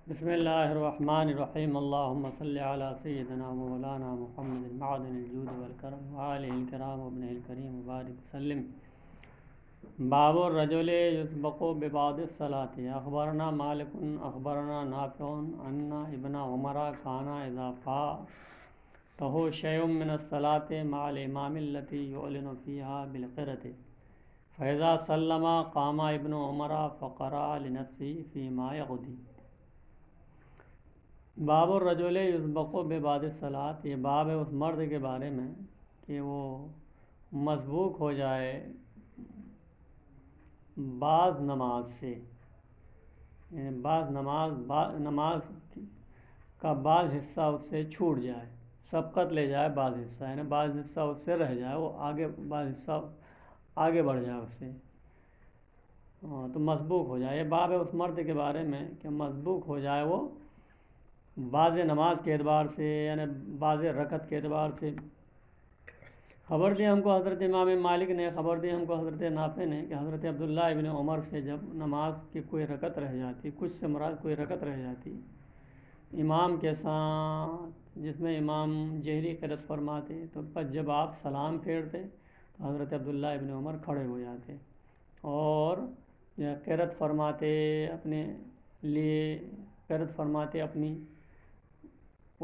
بسم اللہ الرحمن الرحیم اللہم صلی علی سیدنا مولانا محمد معدن الجود والکرم وآلہ الکرام وابنہ الکریم مبارک وسلم۔ باب الرجل یسبق ببعض الصلاة۔ اخبرنا مالک اخبرنا نافع ان ابن عمر کان اذا فاتہ شیء من الصلاة مع الامام التي يعلن فيها بالقرأة فاذا سلم قام ابن عمر فقرأ لنفسه فيما يغدي۔ باب الرجل یسبق ببعض الصلاة، یہ باب ہے اس مرد کے بارے میں کہ وہ مسبوق ہو جائے بعض نماز سے، یعنی بعض نماز کا بعض حصہ اس سے چھوٹ جائے، سبقت لے جائے بعض حصہ، یعنی بعض حصہ اس سے رہ جائے، وہ آگے بعض حصہ آگے بڑھ جائے اس سے، تو مسبوق ہو جائے۔ یہ باب ہے اس مرد کے بارے میں کہ مسبوق ہو جائے وہ بعض نماز کے اعتبار سے، یعنی بعض رکعت کے اعتبار سے۔ خبر دی ہم کو حضرت امام مالک نے، خبر دی ہم کو حضرت نافع نے کہ حضرت عبداللہ ابن عمر سے جب نماز کی کوئی رکعت رہ جاتی، کچھ سے مراد کوئی رکعت رہ جاتی امام کے ساتھ، جس میں امام جہری قرأت فرماتے، تو پس جب آپ سلام پھیرتے تو حضرت عبداللہ ابن عمر کھڑے ہو جاتے اور قرأت فرماتے، اپنے لیے قرأت فرماتے اپنی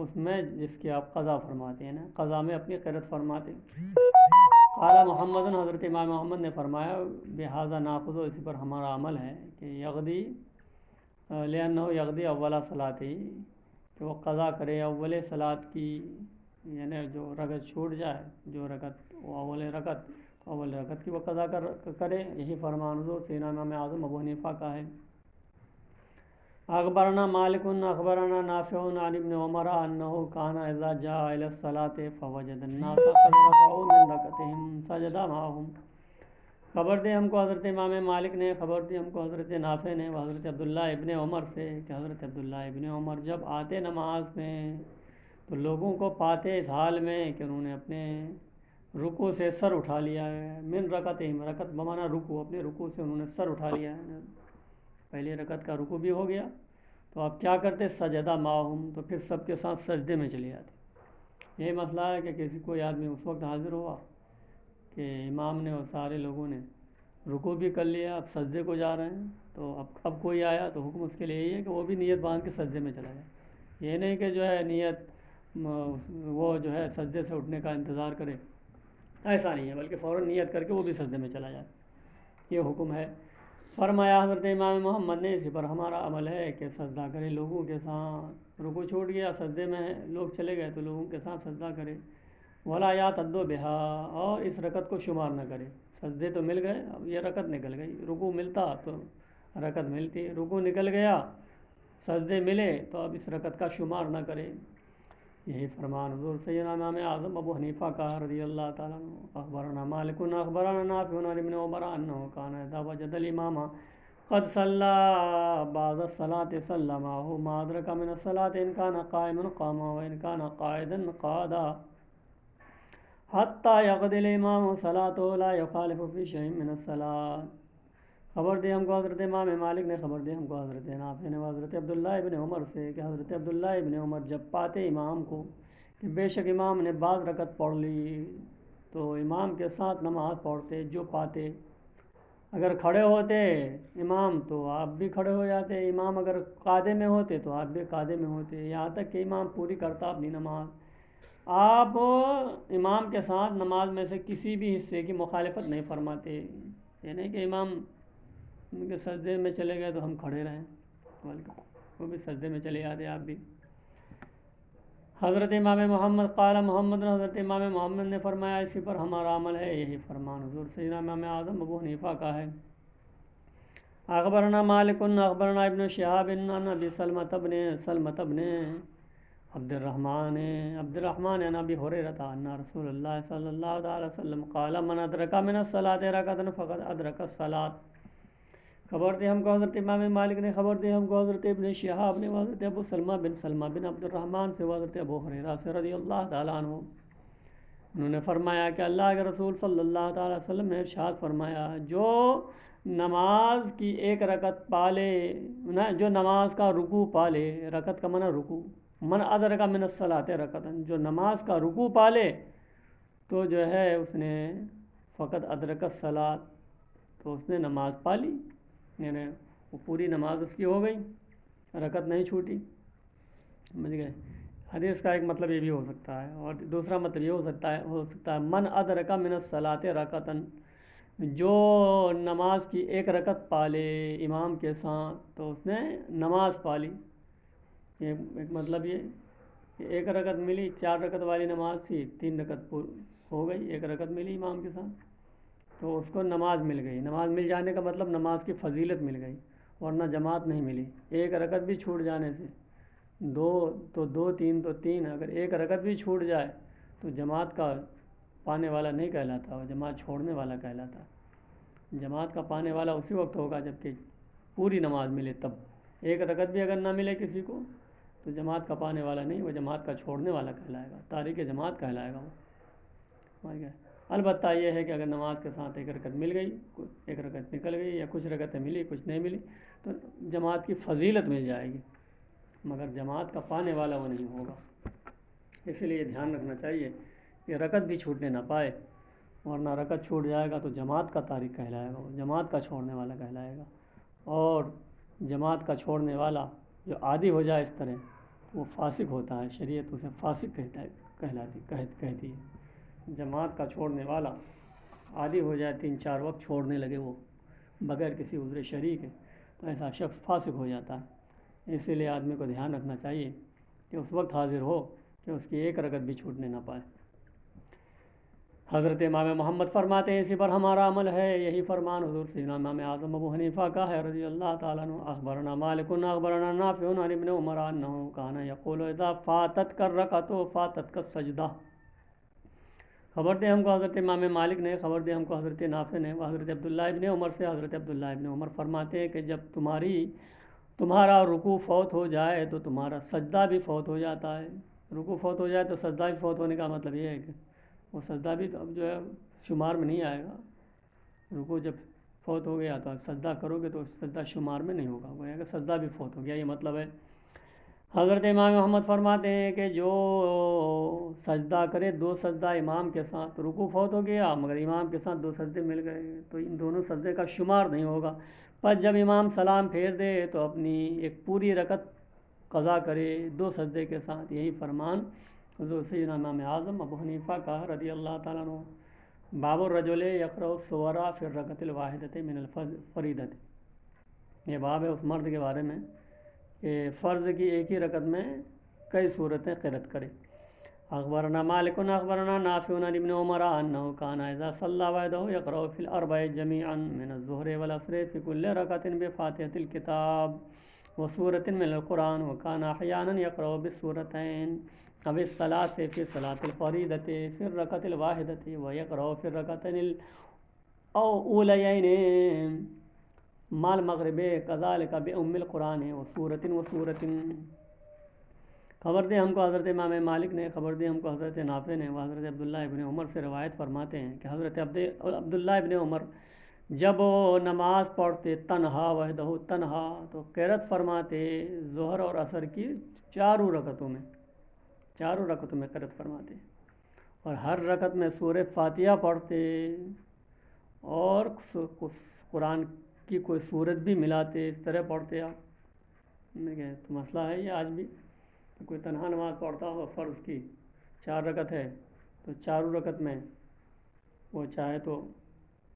اس میں جس کی آپ قضا فرماتے ہیں نا، قضا میں اپنی قرأت فرماتے۔ قال محمد، حضرت امام محمد نے فرمایا بہذا ناخذ، اسی پر ہمارا عمل ہے کہ یغدی لأنہ یغدی اول صلاتی، کہ وہ قضا کرے اول صلات کی، یعنی جو رکعت چھوٹ جائے، جو رکعت اول رکعت کی وہ قضا کرے، یہی فرمان حضور سیدنا امام اعظم ابو حنیفہ کا ہے۔ اخبرنا مالک اخبرنا نافع عن ابن عمر انه كان اذا جاء الى الصلاه فوجد الناس قد رفعوا من ركعتهم سجد معهم۔ خبر دی ہم کو حضرت امام مالک نے، خبر دی ہم کو حضرت نافع نے، حضرت عبداللہ ابن عمر سے کہ حضرت عبداللہ ابن عمر جب آتے نماز میں تو لوگوں کو پاتے اس حال میں کہ انہوں نے اپنے رکوع سے سر اٹھا لیا ہے، من رکعتہم، رکعت بمعنی رکوع، اپنے رکوع سے انہوں نے سر اٹھا لیا ہے، پہلی رکعت کا رکوع بھی ہو گیا تو آپ کیا کرتے، سجدہ معہم، تو پھر سب کے ساتھ سجدے میں چلے جاتے۔ یہ مسئلہ ہے کہ کوئی آدمی اس وقت حاضر ہوا کہ امام نے اور سارے لوگوں نے رکوع بھی کر لیا، اب سجدے کو جا رہے ہیں، تو اب کوئی آیا تو حکم اس کے لیے یہی ہے کہ وہ بھی نیت باندھ کے سجدے میں چلا جائے۔ یہ نہیں کہ جو ہے نیت وہ جو ہے سجدے سے اٹھنے کا انتظار کرے، ایسا نہیں ہے، بلکہ فوراً نیت کر کے وہ بھی سجدے میں چلا جائے، یہ حکم ہے۔ فرمایا حضرت امام محمد نے اسی پر ہمارا عمل ہے کہ سجدہ کرے لوگوں کے ساتھ، رکوع چھوٹ گیا سجدے میں لوگ چلے گئے تو لوگوں کے ساتھ سجدہ کرے، ولا یعتد بہا، اور اس رکعت کو شمار نہ کرے، سجدے تو مل گئے، اب یہ رکعت نکل گئی، رکوع ملتا تو رکعت ملتی، رکوع نکل گیا سجدے ملے تو اب اس رکعت کا شمار نہ کرے، یہی فرمان حضور سیدنا امام اعظم ابو حنیفہ کا رضی اللہ تعالیٰ عنہ۔ اخبرنا مالک اخبرنا نافع عن ابن عمر انه كان اذا وجد الامام قد صلى بعض الصلاة صلى معه ما ادرك من الصلاة ان كان قائما قام وان كان قاعدا قعد حتى يقضي الامام صلاته لا يخالف في شيء من الصلاة۔ خبر دی ہم کو حضرت امام مالک نے، خبر دی ہم کو حضرت نافع نے حضرت عبداللہ ابن عمر سے کہ حضرت عبداللہ ابن عمر جب پاتے امام کو کہ بے شک امام نے بعض رکعت پڑھ لی تو امام کے ساتھ نماز پڑھتے، جو پاتے، اگر کھڑے ہوتے امام تو آپ بھی کھڑے ہو جاتے، امام اگر قاعدے میں ہوتے تو آپ بھی قاعدے میں ہوتے، یہاں تک کہ امام پوری کرتا اپنی نماز، آپ امام کے ساتھ نماز میں سے کسی بھی حصے کی مخالفت نہیں فرماتے، یہ نہیں کہ امام ان کے سجدے میں چلے گئے تو ہم کھڑے رہیں، وہ بھی سجدے میں چلے جاتے آپ بھی۔ حضرت امام محمد قال محمد، حضرت امام محمد نے فرمایا اسی پر ہمارا عمل ہے، یہی فرمان حضور سیدنا امام اعظم ابو حنیفہ کا ہے۔ اخبرنا مالک اخبرنا ابن شہاب ان ابی سلمۃ بن عبد الرحمن عن ابی ہریرہ ان رسول اللہ صلی اللہ علیہ وسلم قال من ادرک من الصلاة رکعۃ فقد ادرک الصلاة۔ خبر دی ہم کو حضرت امام مالک نے، خبر دی ہم کو حضرت ابن شہاب نے، حضرت ابو سلمہ بن عبد الرحمن سے، حضرت ابو ہریرہ سے رضی اللہ تعالیٰ عنہ، انہوں نے فرمایا کہ اللہ کے رسول صلی اللہ تعالیٰ علیہ وسلم نے ارشاد فرمایا جو نماز کی ایک رکعت پالے نہ، جو نماز کا رکوع پالے، رکعت کا منع رکوع، من ادرک من الصلاۃ رکعتن، جو نماز کا رکوع پالے تو جو ہے اس نے فقط ادرک الصلاۃ، تو اس نے نماز پالی، یعنی وہ پوری نماز اس کی ہو گئی، رکعت نہیں چھوٹی، سمجھ گئے۔ حدیث کا ایک مطلب یہ بھی ہو سکتا ہے، اور دوسرا مطلب یہ ہو سکتا ہے من ادرک من الصلاۃ رکعتن، جو نماز کی ایک رکعت پالے امام کے ساتھ تو اس نے نماز پالی۔ یہ ایک مطلب یہ کہ ایک رکعت ملی، 4 رکعت والی نماز تھی، 3 رکعت ہو گئی، ایک رکعت ملی امام کے ساتھ تو اس کو نماز مل گئی۔ نماز مل جانے کا مطلب نماز کی فضیلت مل گئی، ورنہ جماعت نہیں ملی۔ ایک رکعت بھی چھوٹ جانے سے، 2 تو 2، 3 تو 3، اگر ایک رکعت بھی چھوٹ جائے تو جماعت کا پانے والا نہیں کہلاتا، وہ جماعت چھوڑنے والا کہلاتا۔ جماعت کا پانے والا اسی وقت ہوگا جب کہ پوری نماز ملے، تب ایک رکعت بھی اگر نہ ملے کسی کو تو جماعت کا پانے والا نہیں، وہ جماعت کا چھوڑنے والا کہلائے گا، تارک جماعت کہلائے گا وہ، سمجھ گئے۔ البتہ یہ ہے کہ اگر نماز کے ساتھ ایک رکعت مل گئی، ایک رکعت نکل گئی، یا کچھ رکعتیں ملی کچھ نہیں ملی، تو جماعت کی فضیلت مل جائے گی، مگر جماعت کا پانے والا وہ نہیں ہوگا۔ اس لیے دھیان رکھنا چاہیے کہ رکعت بھی چھوٹنے نہ پائے، ورنہ رکعت چھوٹ جائے گا تو جماعت کا تارک کہلائے گا، وہ جماعت کا چھوڑنے والا کہلائے گا۔ اور جماعت کا چھوڑنے والا جو عادی ہو جائے اس طرح وہ فاسق ہوتا ہے، شریعت اسے فاسق کہتی ہے۔ جماعت کا چھوڑنے والا عادی ہو جائے، 3-4 وقت چھوڑنے لگے وہ بغیر کسی عذر شرعی کے، تو ایسا شخص فاسق ہو جاتا ہے۔ اسی لیے آدمی کو دھیان رکھنا چاہیے کہ اس وقت حاضر ہو کہ اس کی ایک رکعت بھی چھوٹنے نہ پائے۔ حضرت امام محمد فرماتے ہیں اسی پر ہمارا عمل ہے، یہی فرمان حضور سیدنا امام اعظم ابو حنیفہ کا ہے رضی اللہ تعالیٰ عنہ۔ اخبرنا مالک اخبرنا نافع عن ابن عمر انه كان يقول اذا فاتتك الركعة فاتتك السجدہ۔ خبر دے ہم کو حضرت امام مالک نے، خبر دے ہم کو حضرت نافع نے، وہ حضرت عبداللہ ابن عمر سے، حضرت عبداللہ ابن عمر فرماتے ہیں کہ جب تمہارا رکوع فوت ہو جائے تو تمہارا سجدہ بھی فوت ہو جاتا ہے۔ رکوع فوت ہو جائے تو سجدہ بھی فوت ہونے کا مطلب یہ ہے کہ وہ سجدہ بھی اب جو ہے شمار میں نہیں آئے گا۔ رکوع جب فوت ہو گیا تو سجدہ کرو گے تو سجدہ شمار میں نہیں ہوگا، وہ ہے کہ سجدہ بھی فوت ہو گیا، یہ مطلب ہے۔ حضرت امام محمد فرماتے ہیں کہ جو سجدہ کرے 2 سجدہ امام کے ساتھ، رکوع فوت ہو گیا مگر امام کے ساتھ 2 سجدے مل گئے تو ان دونوں سجدے کا شمار نہیں ہوگا۔ پر جب امام سلام پھیر دے تو اپنی ایک پوری رکعت قضا کرے 2 سجدے کے ساتھ، یہی فرمان حضور سیدنا امام اعظم ابو حنیفہ کا رضی اللہ تعالیٰ عنہ۔ باب الرجل یقرأ السور فی الرکعۃ الواحدۃ من الفریضۃ، یہ باب ہے اس مرد کے بارے میں کہ فرض کی ایک ہی رکعت میں کئی سورتیں قرأت کرے۔ اخبرنا مالک اخبرنا نافع عن ابن عمر انه كان اذا صلى وحده يقرأ في الاربع جميعا من الظهر والعصر في كل ركعة بفاتحة الكتاب وسورة من القرآن، وكان احيانا يقرأ بالسورتين او الثلاث في صلاة الفريضة في الركعة الواحدة ويقرأ في الركعتين الأوليين مع المغرب كذلك بأم القرآن وسورة۔ خبر دے ہم کو حضرت امام مالک نے، خبر دے ہم کو حضرت نافع نے، وہ حضرت عبداللہ ابن عمر سے روایت فرماتے ہیں کہ حضرت عبداللہ ابن عمر جب وہ نماز پڑھتے تنہا، وحدہ تنہا، تو قرأت فرماتے ظہر اور عصر کی چاروں رکعتوں میں قرأت فرماتے، اور ہر رکعت میں سورہ فاتحہ پڑھتے اور قرآن کی کوئی سورت بھی ملاتے، اس طرح پڑھتے آپ۔ تو مسئلہ ہے یہ آج بھی، کوئی تنہا نماز پڑھتا ہو فرض کی 4 رکعت ہے تو چاروں رکعت میں وہ چاہے تو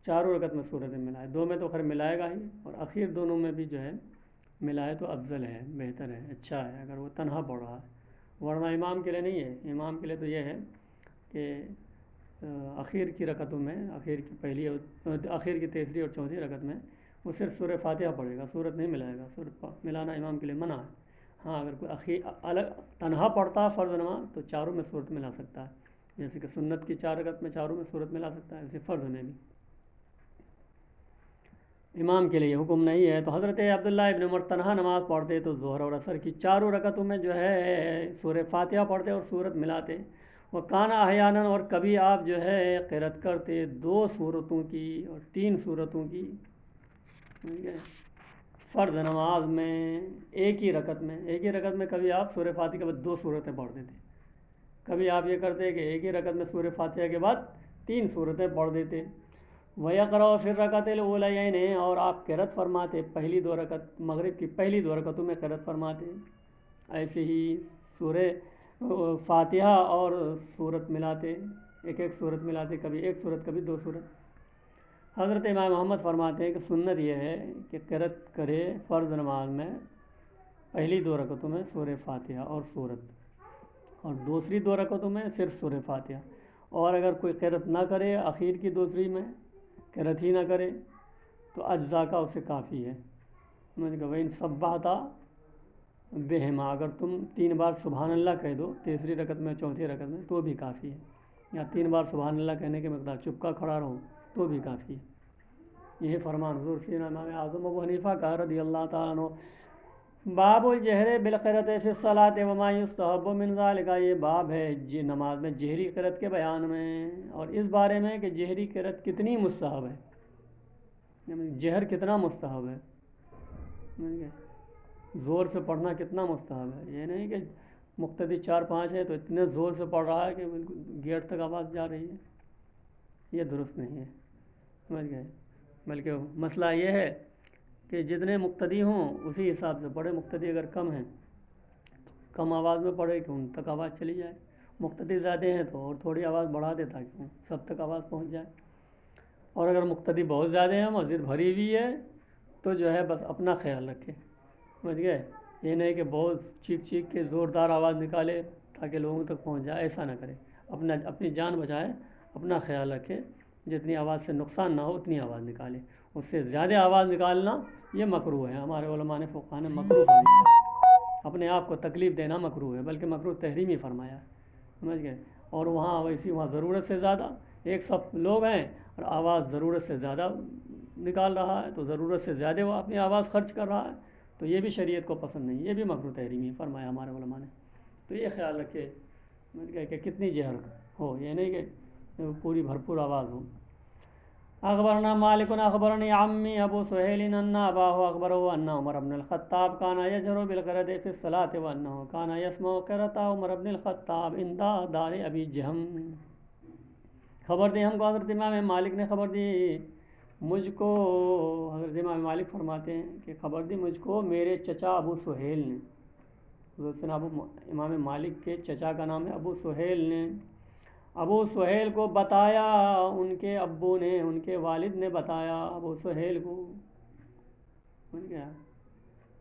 چاروں رکعت میں سورتیں ملائے، 2 میں تو خیر ملائے گا ہی، اور اخیر دونوں میں بھی جو ہے ملائے تو افضل ہے، بہتر ہے، اچھا ہے اگر وہ تنہا پڑھ رہا ہے، ورنہ امام کے لیے نہیں ہے۔ امام کے لیے تو یہ ہے کہ اخیر کی رکعتوں میں، اخیر کی تیسری اور چوتھی رکعت میں وہ صرف سورہ فاتحہ پڑھے گا، سورت نہیں ملائے گا، سورت ملانا امام کے لیے منع ہے۔ ہاں اگر کوئی الگ تنہا پڑھتا ہے فرض نماز تو چاروں میں سورت ملا سکتا ہے، جیسے کہ سنت کی 4 رکعت میں چاروں میں سورت ملا سکتا ہے، ایسے فرض میں بھی امام کے لیے حکم نہیں ہے۔ تو حضرت عبداللہ ابن عمر تنہا نماز پڑھتے تو ظہر اور عصر کی چاروں رکعتوں میں جو ہے سورہ فاتحہ پڑھتے اور سورت ملاتے۔ وہ کانا احیانا، اور کبھی آپ جو ہے قرأت کرتے 2 سورتوں کی اور 3 سورتوں کی، ٹھیک ہے، فرض نماز میں ایک ہی رکعت میں کبھی آپ سورہ فاتحہ کے بعد 2 صورتیں پڑھ دیتے، کبھی آپ یہ کرتے کہ ایک ہی رکعت میں سورہ فاتحہ کے بعد 3 صورتیں پڑھ دیتے۔ وَيَقْرَأُ فِي الرَّكْعَتِ الْأُولَيَيْنِ، اور آپ قرأت فرماتے پہلی 2 رکعت، مغرب کی پہلی 2 رکعتوں میں قرأت فرماتے۔ ایسے ہی سورہ فاتحہ اور سورت ملاتے، ایک صورت ملاتے، کبھی ایک صورت کبھی 2 صورت۔ حضرت امام محمد فرماتے ہیں کہ سنت یہ ہے کہ قرأت کرے فرض نماز میں پہلی 2 رکعتوں میں سورہ فاتحہ اور سورت، اور دوسری 2 رکعتوں میں صرف سورہ فاتحہ، اور اگر کوئی قرأت نہ کرے اخیر کی دوسری میں قرأت ہی نہ کرے تو اجزا کا اسے کافی ہے۔ میں نے کہا وَإِن سَبَّحْتَ بِهِمَا، اگر تم 3 بار سبحان اللہ کہہ دو تیسری رکعت میں چوتھی رکعت میں تو بھی کافی ہے، یا 3 بار سبحان اللہ کہنے کے مقدار چپکا کھڑا رہو تو بھی کافی ہے۔ یہ فرمان حضور سیدنا امام اعظم ابو حنیفہ کا رضی اللہ تعالیٰ عنہ۔ باب الجہر بالقرأۃ فی الصلاۃ وما یستحب من ذلک، یہ باب ہے نماز میں جہری قرأت کے بیان میں، اور اس بارے میں کہ جہری قرأت کتنی مستحب ہے، یعنی جہر کتنا مستحب ہے، زور سے پڑھنا کتنا مستحب ہے۔ یہ نہیں کہ مقتدی 4-5 ہے تو اتنے زور سے پڑھ رہا ہے کہ بالکل گیٹ تک آواز جا رہی ہے، یہ درست نہیں ہے، سمجھ گئے۔ بلکہ مسئلہ یہ ہے کہ جتنے مقتدی ہوں اسی حساب سے پڑھے، مقتدی اگر کم ہیں تو کم آواز میں پڑھے کہ ان تک آواز چلی جائے، مقتدی زیادہ ہیں تو اور تھوڑی آواز بڑھا دے تاکہ سب تک آواز پہنچ جائے، اور اگر مقتدی بہت زیادہ ہیں مسجد بھری ہوئی ہے تو جو ہے بس اپنا خیال رکھے، سمجھ گئے۔ یہ نہیں کہ بہت چیخ کے زوردار آواز نکالے تاکہ لوگوں تک پہنچ جائے، ایسا نہ کرے، اپنی جان بچائے، اپنا خیال رکھے، جتنی آواز سے نقصان نہ ہو اتنی آواز نکالے، اس سے زیادہ آواز نکالنا یہ مکروہ ہے، ہمارے علماء نے فقہاء نے مکروہ فرمایا، اپنے آپ کو تکلیف دینا مکروہ ہے، بلکہ مکروہ تحریمی فرمایا، سمجھ گئے۔ اور وہاں ضرورت سے زیادہ ایک سب لوگ ہیں اور آواز ضرورت سے زیادہ نکال رہا ہے، تو ضرورت سے زیادہ وہ اپنی آواز خرچ کر رہا ہے، تو یہ بھی شریعت کو پسند نہیں، یہ بھی مکروہ تحریمی فرمایا ہمارے علماء نے۔ تو یہ خیال رکھے کہ کتنی جہر ہو، یہ نہیں کہ پوری بھرپور آواز ہو۔ اخبرنا مالک اخبرنی عمی ابو سہیل ان اباہ اخبرہ ان عمر بن الخطاب کان یجہر بالقرأۃ فی الصلاۃ وانہ کان یسمع قرأۃ عمر بن الخطاب عند دار ابی جہم۔ خبر دی ہم کو حضرت امام مالک نے خبر دی مجھ کو، حضرت امام مالک فرماتے ہیں کہ خبر دی مجھ کو میرے چچا ابو سہیل نے، حضرت امام مالک کے چچا کا نام ہے ابو سہیل نے، ابو سہیل کو بتایا ان کے ابو نے، ان کے والد نے بتایا ابو سہیل کو،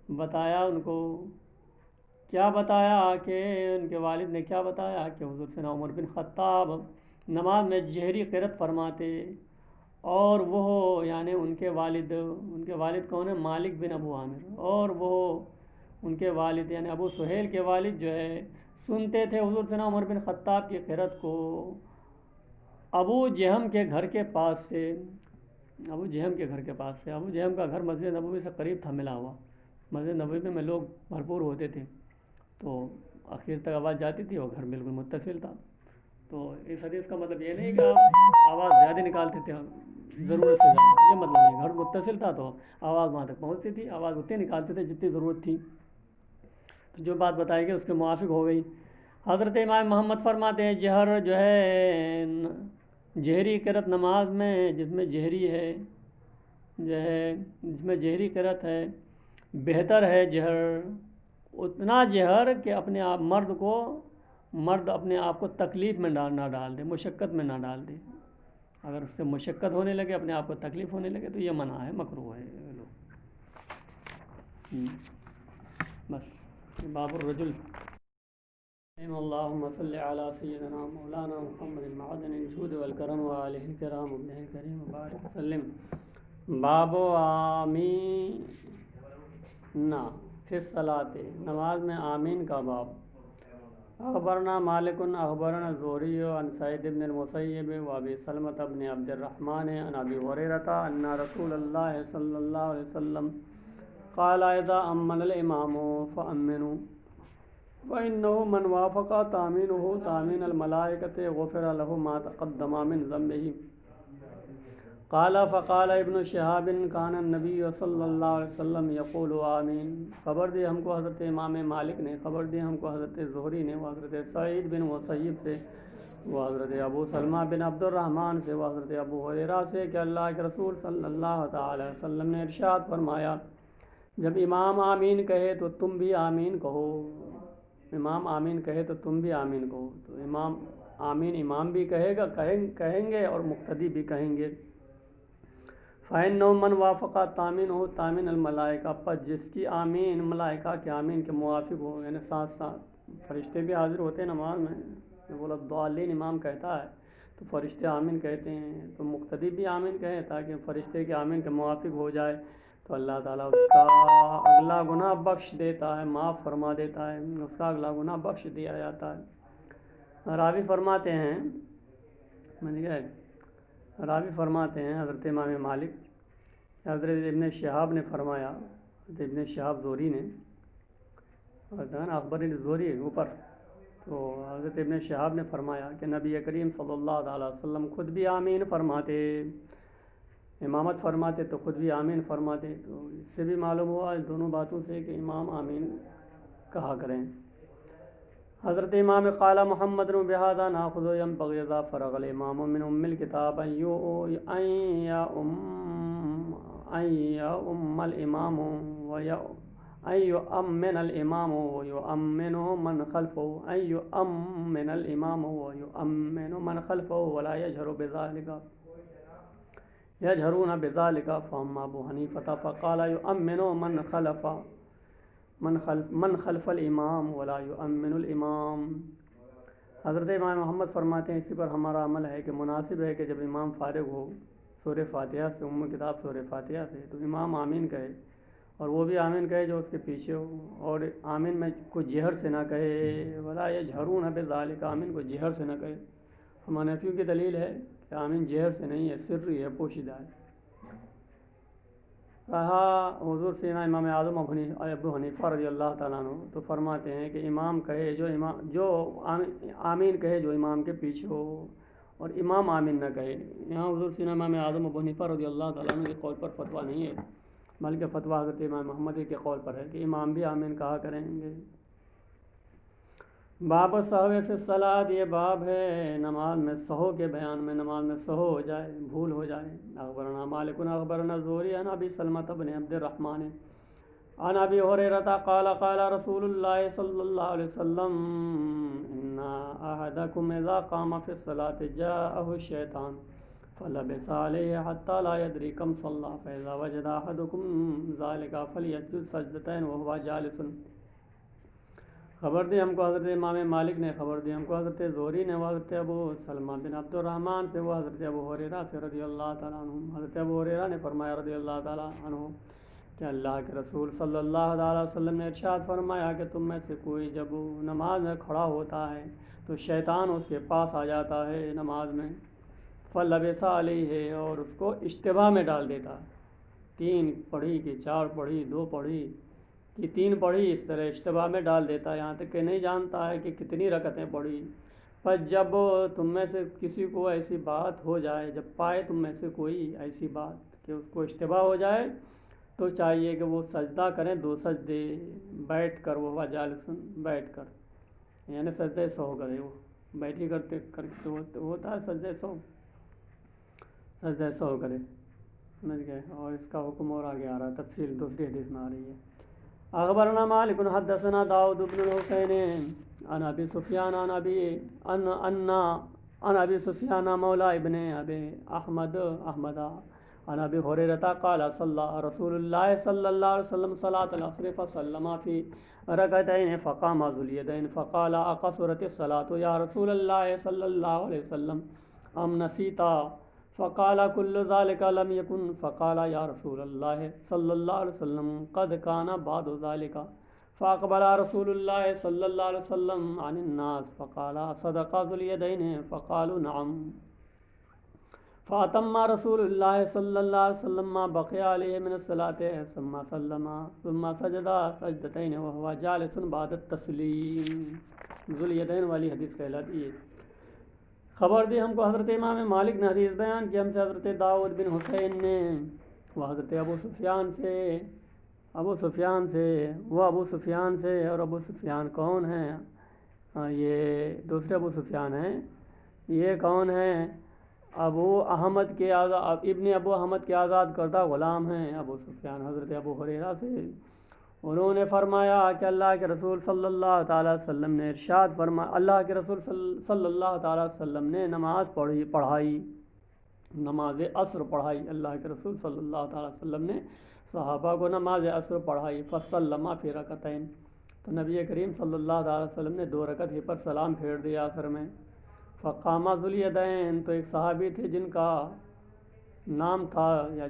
بتایا ان کو، کیا بتایا کہ ان کے والد نے کیا بتایا کہ حضور سیدنا عمر بن خطاب نماز میں جہری قرأت فرماتے، اور وہ یعنی ان کے والد کون ہیں؟ مالک بن ابو عامر، اور وہ ان کے والد یعنی ابو سہیل کے والد جو ہے سنتے تھے حضور سیدنا عمر بن خطاب کی قرأت کو ابو جہم کے گھر کے پاس سے، ابو جہم کا گھر مسجد نبوی سے قریب تھا، ملا ہوا، مسجد نبوی میں لوگ بھرپور ہوتے تھے تو آخر تک آواز جاتی تھی اور گھر بالکل متصل تھا۔ تو اس حدیث کا مطلب یہ نہیں کہ آپ آواز زیادہ نکالتے تھے ضرورت سے زیادہ، یہ مطلب نہیں، گھر متصل تھا تو آواز وہاں تک پہنچتی تھی، آواز اتنی نکالتے تھے جتنی ضرورت تھی، تو جو بات بتائی گئی اس کے موافق ہو گئی۔ حضرت امام محمد فرماتے ہیں جہر جو ہے جہری قرأت نماز میں جس میں جہری ہے جو ہے جس میں جہری قرأت ہے بہتر ہے جہر، اتنا جہر کہ اپنے آپ مرد اپنے آپ کو تکلیف میں نہ ڈال دے، مشقت میں نہ ڈال دے، اگر اس سے مشقت ہونے لگے، اپنے آپ کو تکلیف ہونے لگے تو یہ منع ہے، مکروہ ہے۔ بس باب الرجل۔ اللهم صل على سيدنا مولانا محمد معدن الجود والكرم وآله الكرام وابنه الكريم وبارك وسلم۔ باب آمین فی الصلاۃ، نماز میں آمین کا باب۔ اخبرنا مالک اخبرنا الزہری عن سعید بن المسیب وابی سلمة بن عبد الرحمن عن ابی ہریرہ ان رسول اللہ صلی اللہ علیہ وسلم قال اذا امن الامام فامنوا فإنه من وافق تامینه تامین الملائکۃ غفر له ما تقدم من ذنبه۔ قال فقال ابن شہاب کان النبی صلی اللہ علیہ وسلم یقول آمین. خبر دی ہم کو حضرت امام مالک نے، خبر دی ہم کو حضرت زہری نے، وہ حضرت سعید بن مسیب سے، وہ حضرت ابو سلمہ بن عبد الرحمن سے، وہ حضرت ابو ہریرہ سے کہ اللہ کے رسول صلی اللہ تعالی علیہ وسلم نے ارشاد فرمایا جب امام آمین کہے تو تم بھی آمین کہو. امام آمین کہے تو تم بھی آمین کہو. تو امام آمین امام بھی کہے گا، کہیں گے اور مقتدی بھی کہیں گے. فَإِنَّهُ مَنْ وَافَقَ تَامِينُهُ تَامِينَ الْمَلَائِكَةِ، پس جس کی آمین ملائکہ کے آمین کے موافق ہو، یعنی ساتھ ساتھ فرشتے بھی حاضر ہوتے ہیں نماز میں. بولا الضالین امام کہتا ہے تو فرشتے آمین کہتے ہیں، تو مقتدی بھی آمین کہے تاکہ فرشتے کے آمین کے موافق ہو جائے تو اللہ تعالیٰ اس کا اگلا گناہ بخش دیتا ہے، معاف فرما دیتا ہے، اس کا اگلا گناہ بخش دیا جاتا ہے. راوی فرماتے ہیں حضرت امام مالک، حضرت ابن شہاب نے فرمایا، حضرت ابن شہاب زہری نے، اخبر زہری اوپر، تو حضرت ابن شہاب نے فرمایا کہ نبی کریم صلی اللہ علیہ وسلم خود بھی آمین فرماتے، امامت فرماتے تو خود بھی آمین فرماتے. تو اس سے بھی معلوم ہوا اس دونوں باتوں سے کہ امام آمین کہا کریں. حضرت امام قال محمد بهذا ناخذ ينبغي اذا فرغ الامام من الكتاب ان الامام ان يؤمن الامام ويؤمن من خلفه، ان يؤمن الامام ويؤمن من خلفه ولا يجهرون بذلك. فاما ابو حنیفہ فقال يؤمن من خلف الامام ولا يؤمن الامام. حضرت امام محمد فرماتے ہیں اسی پر ہمارا عمل ہے کہ مناسب ہے کہ جب امام فارغ ہو سورہ فاتحہ سے، کتاب سورہ فاتحہ سے، تو امام آمین کہے اور وہ بھی آمین کہے جو اس کے پیچھے ہو، اور آمین میں کوئی جہر سے نہ کہے، ولا یجہرون بذالک، آمین کو جہر سے نہ کہے. حنفیوں کی دلیل ہے کہ آمین جہر سے نہیں ہے، سری ہے، پوشیدہ ہے. رہا حضور سے امام اعظم ابو حنیفہ رضی اللہ تعالیٰ عنہ تو فرماتے ہیں کہ امام کہے جو آمین کہے جو امام کے پیچھے ہو، اور امام آمین نہ کہے. یہاں حضور سے امام اعظم ابو حنیفہ رضی اللہ تعالیٰ عنہ کے قول پر فتویٰ نہیں ہے، بلکہ فتویٰ حضرت امام محمد کے قول پر ہے کہ امام بھی آمین کہا کریں گے. باب سہو فی الصلاۃ، یہ باب ہے نماز میں سہو کے بیان میں، نماز میں سہو ہو جائے، بھول ہو جائے. اخبرنا مالک اخبرنا زہری عن ابی سلمۃ بن عبد الرحمن عن ابی ہریرہ قال قال رسول اللہ صلی اللہ علیہ وسلم ان احدکم اذا قام فی الصلاۃ جاءه الشیطان فلبس علیہ حتى لا يدری کم صلی فاذا وجد احدکم ذلك فلیسجد سجدتین وهو جالس. خبر دی ہم کو حضرت امام مالک نے، خبر دی ہم کو حضرت زہری نے، وہ حضرت ابو سلمہ بن عبد الرحمن سے، وہ حضرت ابو ہریرہ سے رضی اللہ تعالیٰ عنہ. حضرت ابو ہریرہ نے فرمایا رضی اللہ تعالیٰ عنہ کہ اللہ کے رسول صلی اللہ علیہ وسلم نے ارشاد فرمایا کہ تم میں سے کوئی جب نماز میں کھڑا ہوتا ہے تو شیطان اس کے پاس آ جاتا ہے نماز میں، فلبس علیہ، اور اس کو اشتباہ میں ڈال دیتا ہے. 3 پڑھی کہ 4 پڑھی، 2 پڑھی کہ 3 پڑھی، اس طرح اشتباہ میں ڈال دیتا ہے، یہاں تک کہ نہیں جانتا ہے کہ کتنی رکعتیں پڑھی. پر جب تم میں سے کسی کو ایسی بات ہو جائے، جب پائے تم میں سے کوئی ایسی بات کہ اس کو اشتباہ ہو جائے، تو چاہیے کہ وہ سجدہ کریں، 2 سجدے بیٹھ کر، وہ جالسن بیٹھ کر، یعنی سجدہ سہو کرے. وہ بیٹھی کرتے ہوتا ہے سجدہ سہو کرے، سمجھ گئے. اور اس کا حکم اور آگے آ رہا ہے، تفصیل دوسری حدیث میں آ رہی ہے. اخبرنا مالک حدثنا داؤد بن الحسین عن ابی سفیان عن ابی سفیان مولا ابن ابی احمد عن ابی ہریرہ قال صلی رسول اللہ صلی اللہ علیہ وسلم صلاۃ العصر فسلم فی رکعتین فقام ذو الیدین فقال اقصرت الصلاۃ یا رسول اللہ صلی اللہ علیہ وسلم ام نسیتا؟ فقال كل ذلك لم يكن. فقال يا رسول الله صلى الله عليه وسلم قد كان بعض ذلك. فأقبل رسول الله صلى الله عليه وسلم عن الناس فقال صدق ذو اليدين؟ فقالوا نعم. فأتم رسول الله صلى الله عليه وسلم ما بقي عليه من الصلاة ثم سلم ثم سجد سجدتين وهو جالس بعد التسلیم. ذو الیدین والی حدیث کہلاتی ہے. خبر دی ہم کو حضرت امام مالک نے حدیث بیان کی ہم سے حضرت داؤد بن حسین نے، وہ حضرت ابو سفیان سے، ابو سفیان سے اور ابو سفیان کون ہیں؟ یہ دوسرے ابو سفیان ہیں. یہ کون ہیں؟ ابن ابو احمد کے آزاد کردہ غلام ہیں ابو سفیان حضرت ابو ہریرہ سے. انہوں نے فرمایا کہ اللہ کے رسول صلی اللہ تعالیٰ علیہ وسلم نے ارشاد فرمایا، اللہ کے رسول صلی اللہ تعالیٰ علیہ وسلم نے نماز پڑھائی، نماز عصر پڑھائی. اللہ کے رسول صلی اللہ تعالیٰ علیہ وسلم نے صحابہ کو نماز عصر پڑھائی. فسلم فی رکعتین، تو نبی کریم صلی اللہ تعالیٰ علیہ وسلم نے 2 رکعت ہی پر سلام پھیر دیا عصر میں. فقام ذو الیدین، تو ایک صحابی تھے جن کا نام تھا یا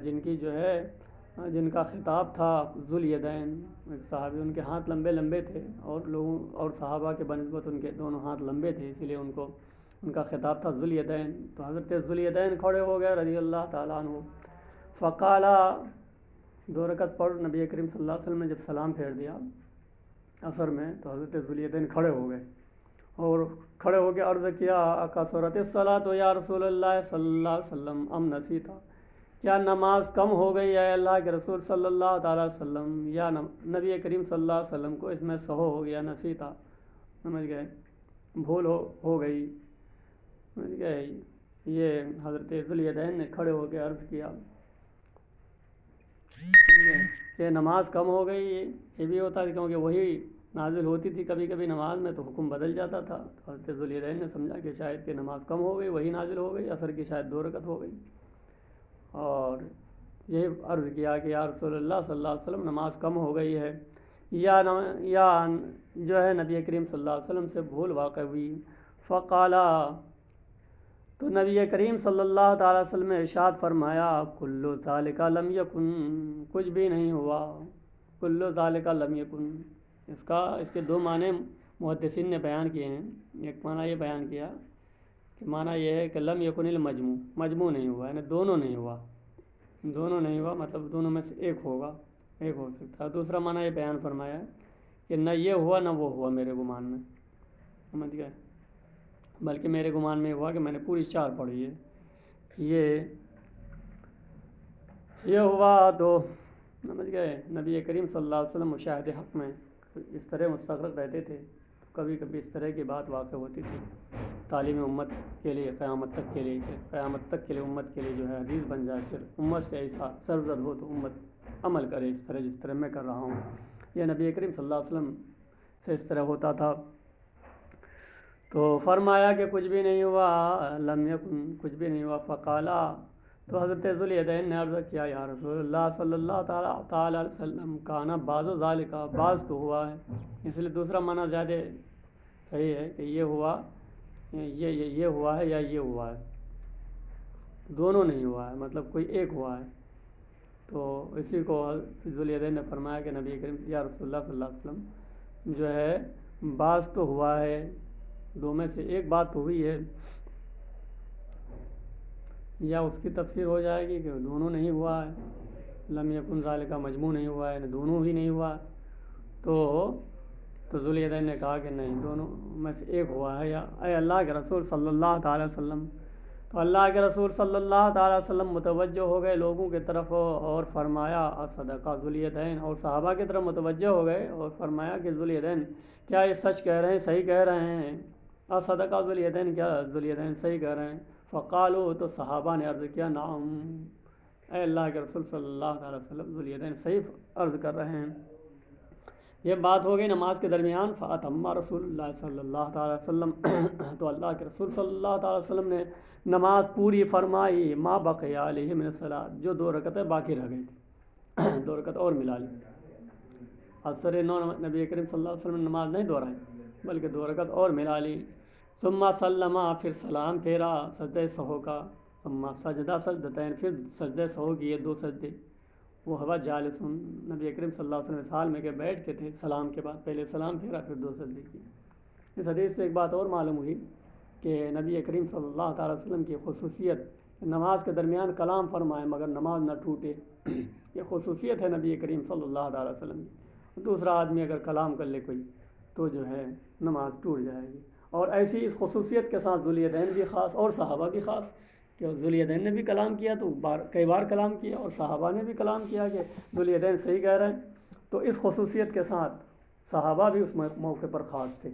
جن کا خطاب تھا ذو الیدین، ایک صحابی، ان کے ہاتھ لمبے لمبے تھے اور صحابہ کے بنسبت ان کے دونوں ہاتھ لمبے تھے، اسی لیے ان کا خطاب تھا ذو الیدین. تو حضرت ذو الیدین کھڑے ہو گئے رضی اللہ تعالیٰ عنہ. فقالا، 2 رکعت پڑھ نبی کریم صلی اللہ علیہ وسلم نے جب سلام پھیر دیا عصر میں، تو حضرت ذو الیدین کھڑے ہو گئے اور کھڑے ہو کے عرض کیا، اکثرت الصلاۃ یا رسول اللہ صلی اللہ علیہ وسلم ام نسیتا، کیا نماز کم ہو گئی ہے اللہ کے رسول صلی اللہ تعالیٰ علیہ وسلم، یا نبی کریم صلی اللہ علیہ وسلم کو اس میں سہو ہو گیا، نسیتا، سمجھ گئے، بھول ہو گئی، سمجھ گئے. یہ حضرت ذو الیدین نے کھڑے ہو کے عرض کیا کہ نماز کم ہو گئی. یہ بھی ہوتا ہے کیونکہ وہی نازل ہوتی تھی کبھی کبھی نماز میں، تو حکم بدل جاتا تھا. تو حضرت ذو الیدین نے سمجھا کہ شاید کہ نماز کم ہو گئی، وہی نازل ہو گئی، عصر کی شاید 2 رکعت ہو گئی، اور یہ عرض کیا کہ یا رسول اللہ صلی اللہ علیہ وسلم نماز کم ہو گئی ہے، یا جو ہے نبی کریم صلی اللہ علیہ وسلم سے بھول واقع ہوئی. فقالا، تو نبی کریم صلی اللہ تعالیٰ علیہ وسلم نے ارشاد فرمایا، کل ذالک لم یکن، کچھ بھی نہیں ہوا، کل ذالک لم یکن. اس کے 2 معنی محدثین نے بیان کیے ہیں. ایک معنی یہ بیان کیا کہ معنی یہ ہے کہ لم یکن المجموع، مجموع نہیں ہوا، یعنی دونوں نہیں ہوا، مطلب دونوں میں سے ایک ہوگا، ایک ہو سکتا ہے. دوسرا معنی یہ بیان فرمایا کہ نہ یہ ہوا نہ وہ ہوا میرے گمان میں، سمجھ گئے، بلکہ میرے گمان میں ہوا کہ میں نے پوری 4 پڑھی ہے. یہ ہوا تو سمجھ گئے. نبی کریم صلی اللہ علیہ وسلم مشاہد حق میں اس طرح مستغرق رہتے تھے، کبھی کبھی اس طرح کی بات واقع ہوتی تھی تعلیم امت کے لیے، قیامت تک کے لیے امت کے لیے جو ہے حدیث بن جائے، پھر امت سے ایسا سرزد ہو تو امت عمل کرے اس طرح جس طرح میں کر رہا ہوں. یہ نبی کریم صلی اللہ علیہ وسلم سے اس طرح ہوتا تھا. تو فرمایا کہ کچھ بھی نہیں ہوا، لم یکن، کچھ بھی نہیں ہوا. فقالا، تو حضرت ذو الیدین نے عرض کیا، یا رسول اللہ صلی اللہ تعالیٰ علیہ وسلم، کانا بعض و ذالک، بعض تو ہوا ہے، اس لیے دوسرا معنی زیادہ صحیح ہے کہ یہ ہوا ہے یا یہ ہوا ہے، دونوں نہیں ہوا ہے، مطلب کوئی ایک ہوا ہے. تو اسی کو ذو الیدین نے فرمایا کہ نبی کریم یا رسول اللہ صلی اللہ علیہ وسلم جو ہے بعض تو ہوا ہے، 2 میں سے ایک بات تو ہوئی ہے، یا اس کی تفسیر ہو جائے گی کہ دونوں نہیں ہوا ہے، لم یکن ذالک مجموع نہیں ہوا ہے، دونوں بھی نہیں ہوا. تو ذو الیدین نے کہا کہ نہیں، دونوں میں سے ایک ہوا ہے. یا اے اللہ کے رسول صلی اللہ تعالیٰ علیہ وسلم، تو اللہ کے رسول صلی اللہ تعالیٰ علیہ وسلم متوجہ ہو گئے لوگوں کی طرف اور فرمایا، اصدقہ ذو الیدین، اور صحابہ کی طرف متوجہ ہو گئے اور فرمایا کہ ذو الیدین کیا یہ سچ کہہ رہے ہیں، صحیح کہہ رہے ہیں، اصدقہ ذو الیدین، کیا ذو الیدین صحیح کہہ رہے ہیں. فقالو، تو صحابہ نے عرض کیا، نعم، اے اللہ کے رسول صلی اللہ تعالیٰ علیہ وسلم، ذو الیدین صحیح عرض کر رہے ہیں. یہ بات ہو گئی نماز کے درمیان. فاتم رسول اللہ صلی اللہ تعالیٰ علیہ وسلم، تو اللہ کے رسول صلی اللہ تعالیٰ علیہ وسلم نے نماز پوری فرمائی، ما بقی علیہ من الصلاۃ، جو 2 رکعتیں باقی رہ گئی تھی، 2 رکعت اور ملا لی. عصر 9 نبی کریم صلی اللہ علیہ وسلم نے نماز نہیں دہرائی بلکہ 2 رکعت اور ملا لی. ثم سلم، پھر سلام پھیرا سجدہ سہو کا. ثم سجدہ سجدتین، پھر سجدہ سہو کیے 2 سجدے. وہ ہوا جالس، نبی کریم صلی اللہ علیہ وسلم اس حال میں کہ بیٹھ کے تھے، سلام کے بعد پہلے سلام پھیرا پھر 2 سجدے کیے. اس حدیث سے ایک بات اور معلوم ہوئی کہ نبی کریم صلی اللہ تعالیٰ علیہ وسلم کی خصوصیت، نماز کے درمیان کلام فرمائے مگر نماز نہ ٹوٹے، یہ خصوصیت ہے نبی کریم صلی اللہ تعالیٰ علیہ وسلم کی. دوسرا آدمی اگر کلام کر لے کوئی تو جو ہے نماز ٹوٹ جائے گی. اور ایسی اس خصوصیت کے ساتھ ذوالیدین بھی خاص اور صحابہ بھی خاص، کہ ذوالیدین نے بھی کلام کیا تو کئی بار کلام کیا، اور صحابہ نے بھی کلام کیا کہ ذوالیدین صحیح کہہ رہے ہیں، تو اس خصوصیت کے ساتھ صحابہ بھی اس موقع پر خاص تھے،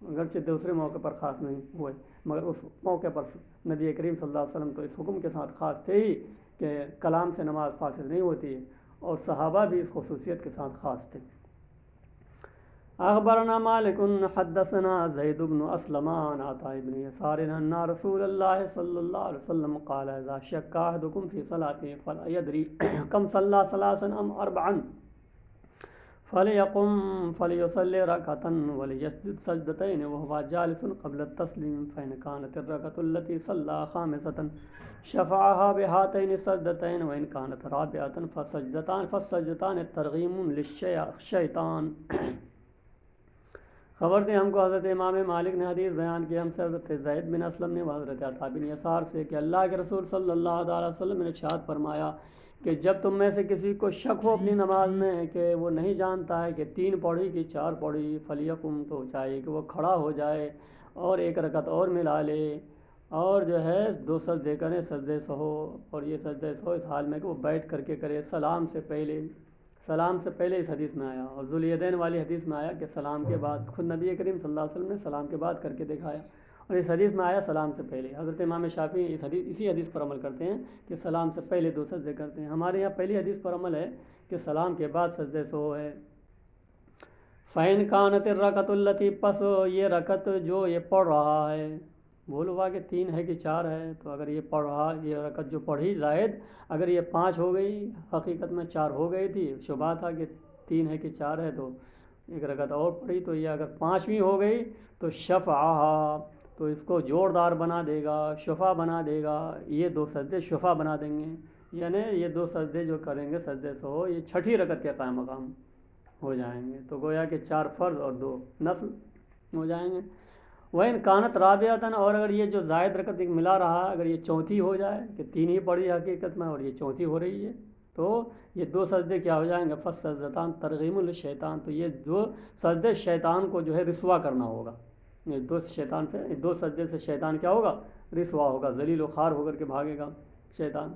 اگرچہ دوسرے موقع پر خاص نہیں ہوئے، مگر اس موقع پر نبی کریم صلی اللہ علیہ وسلم تو اس حکم کے ساتھ خاص تھے ہی کہ کلام سے نماز فاسد نہیں ہوتی ہے، اور صحابہ بھی اس خصوصیت کے ساتھ خاص تھے۔ اخبرنا مالک حدثنا زید بن اسلم عن عطاء بن يسار ان رسول الله صلی اللہ علیہ وسلم قال اذا شك احدكم في صلاته فلا يدري كم صلى ثلاثا ام اربعا فليقم فليصلي ركعة وليسجد سجدتين وهو جالس قبل التسليم فإن كانت الركعة التي صلى خامسة شفعها بهاتين السجدتين وإن كانت رابعة فالسجدتان الترغيم للشيطان۔ خبر دیں ہم کو حضرت امام مالک نے حدیث بیان کی ہم سے حضرت زید بن اسلم نے حضرت عطاء بن یسار سے کہ اللہ کے رسول صلی اللہ علیہ وسلم نے ارشاد فرمایا کہ جب تم میں سے کسی کو شک ہو اپنی نماز میں کہ وہ نہیں جانتا ہے کہ 3 پڑھی کہ 4 پڑھی، فلیقم تو چاہیے کہ وہ کھڑا ہو جائے اور 1 رکعت اور ملا لے، اور جو ہے 2 سجدے کریں، سجدے سہو، اور یہ سجدے سہو اس حال میں کہ وہ بیٹھ کر کے کرے سلام سے پہلے اس حدیث میں آیا، اور ذوالیدین والی حدیث میں آیا کہ سلام کے بعد، خود نبی کریم صلی اللہ علیہ وسلم نے سلام کے بعد کر کے دکھایا، اور اس حدیث میں آیا سلام سے پہلے۔ حضرت امام شافعی اسی حدیث پر عمل کرتے ہیں کہ سلام سے پہلے 2 سجدے کرتے ہیں، ہمارے یہاں پہلی حدیث پر عمل ہے کہ سلام کے بعد سجدے سہو ہے۔ فَإِنْ كَانَتِ الرَّكَعَةُ الَّتِي پس یہ رکعت جو یہ پڑھ رہا ہے، بول ہوا کہ 3 ہے کہ 4 ہے، تو اگر یہ پڑھ رہا، یہ رکعت جو پڑھی زائد، اگر یہ 5 ہو گئی، حقیقت میں 4 ہو گئی تھی، شبہ تھا کہ 3 ہے کہ 4 ہے، تو 1 رکعت اور پڑھی، تو یہ اگر 5ویں ہو گئی تو شفعہا، تو اس کو جوڑدار بنا دے گا، شفع بنا دے گا، یہ 2 سجدے شفع بنا دیں گے، یعنی یہ 2 سجدے جو کریں گے سجدے سہو، یہ 6ٹھی رکعت کے قائم مقام ہو جائیں گے، تو گویا کہ 4 فرض اور 2 نفل ہو جائیں گے۔ وَإِنْ كَانَتْ رَابِعَةً، اور اگر یہ جو زائد رکعت ملا رہا ہے، اگر یہ 4تھی ہو جائے کہ 3 ہی پڑھی حقیقت میں اور یہ 4تھی ہو رہی ہے، تو یہ 2 سجدے کیا ہو جائیں گے، فالسجدتان ترغیم للشیطان، تو یہ 2 سجدے شیطان کو جو ہے رسوا کرنا ہوگا، یہ 2 سجدے سے شیطان کیا ہوگا، رسوا ہوگا، ذلیل و خوار ہو کر کے بھاگے گا شیطان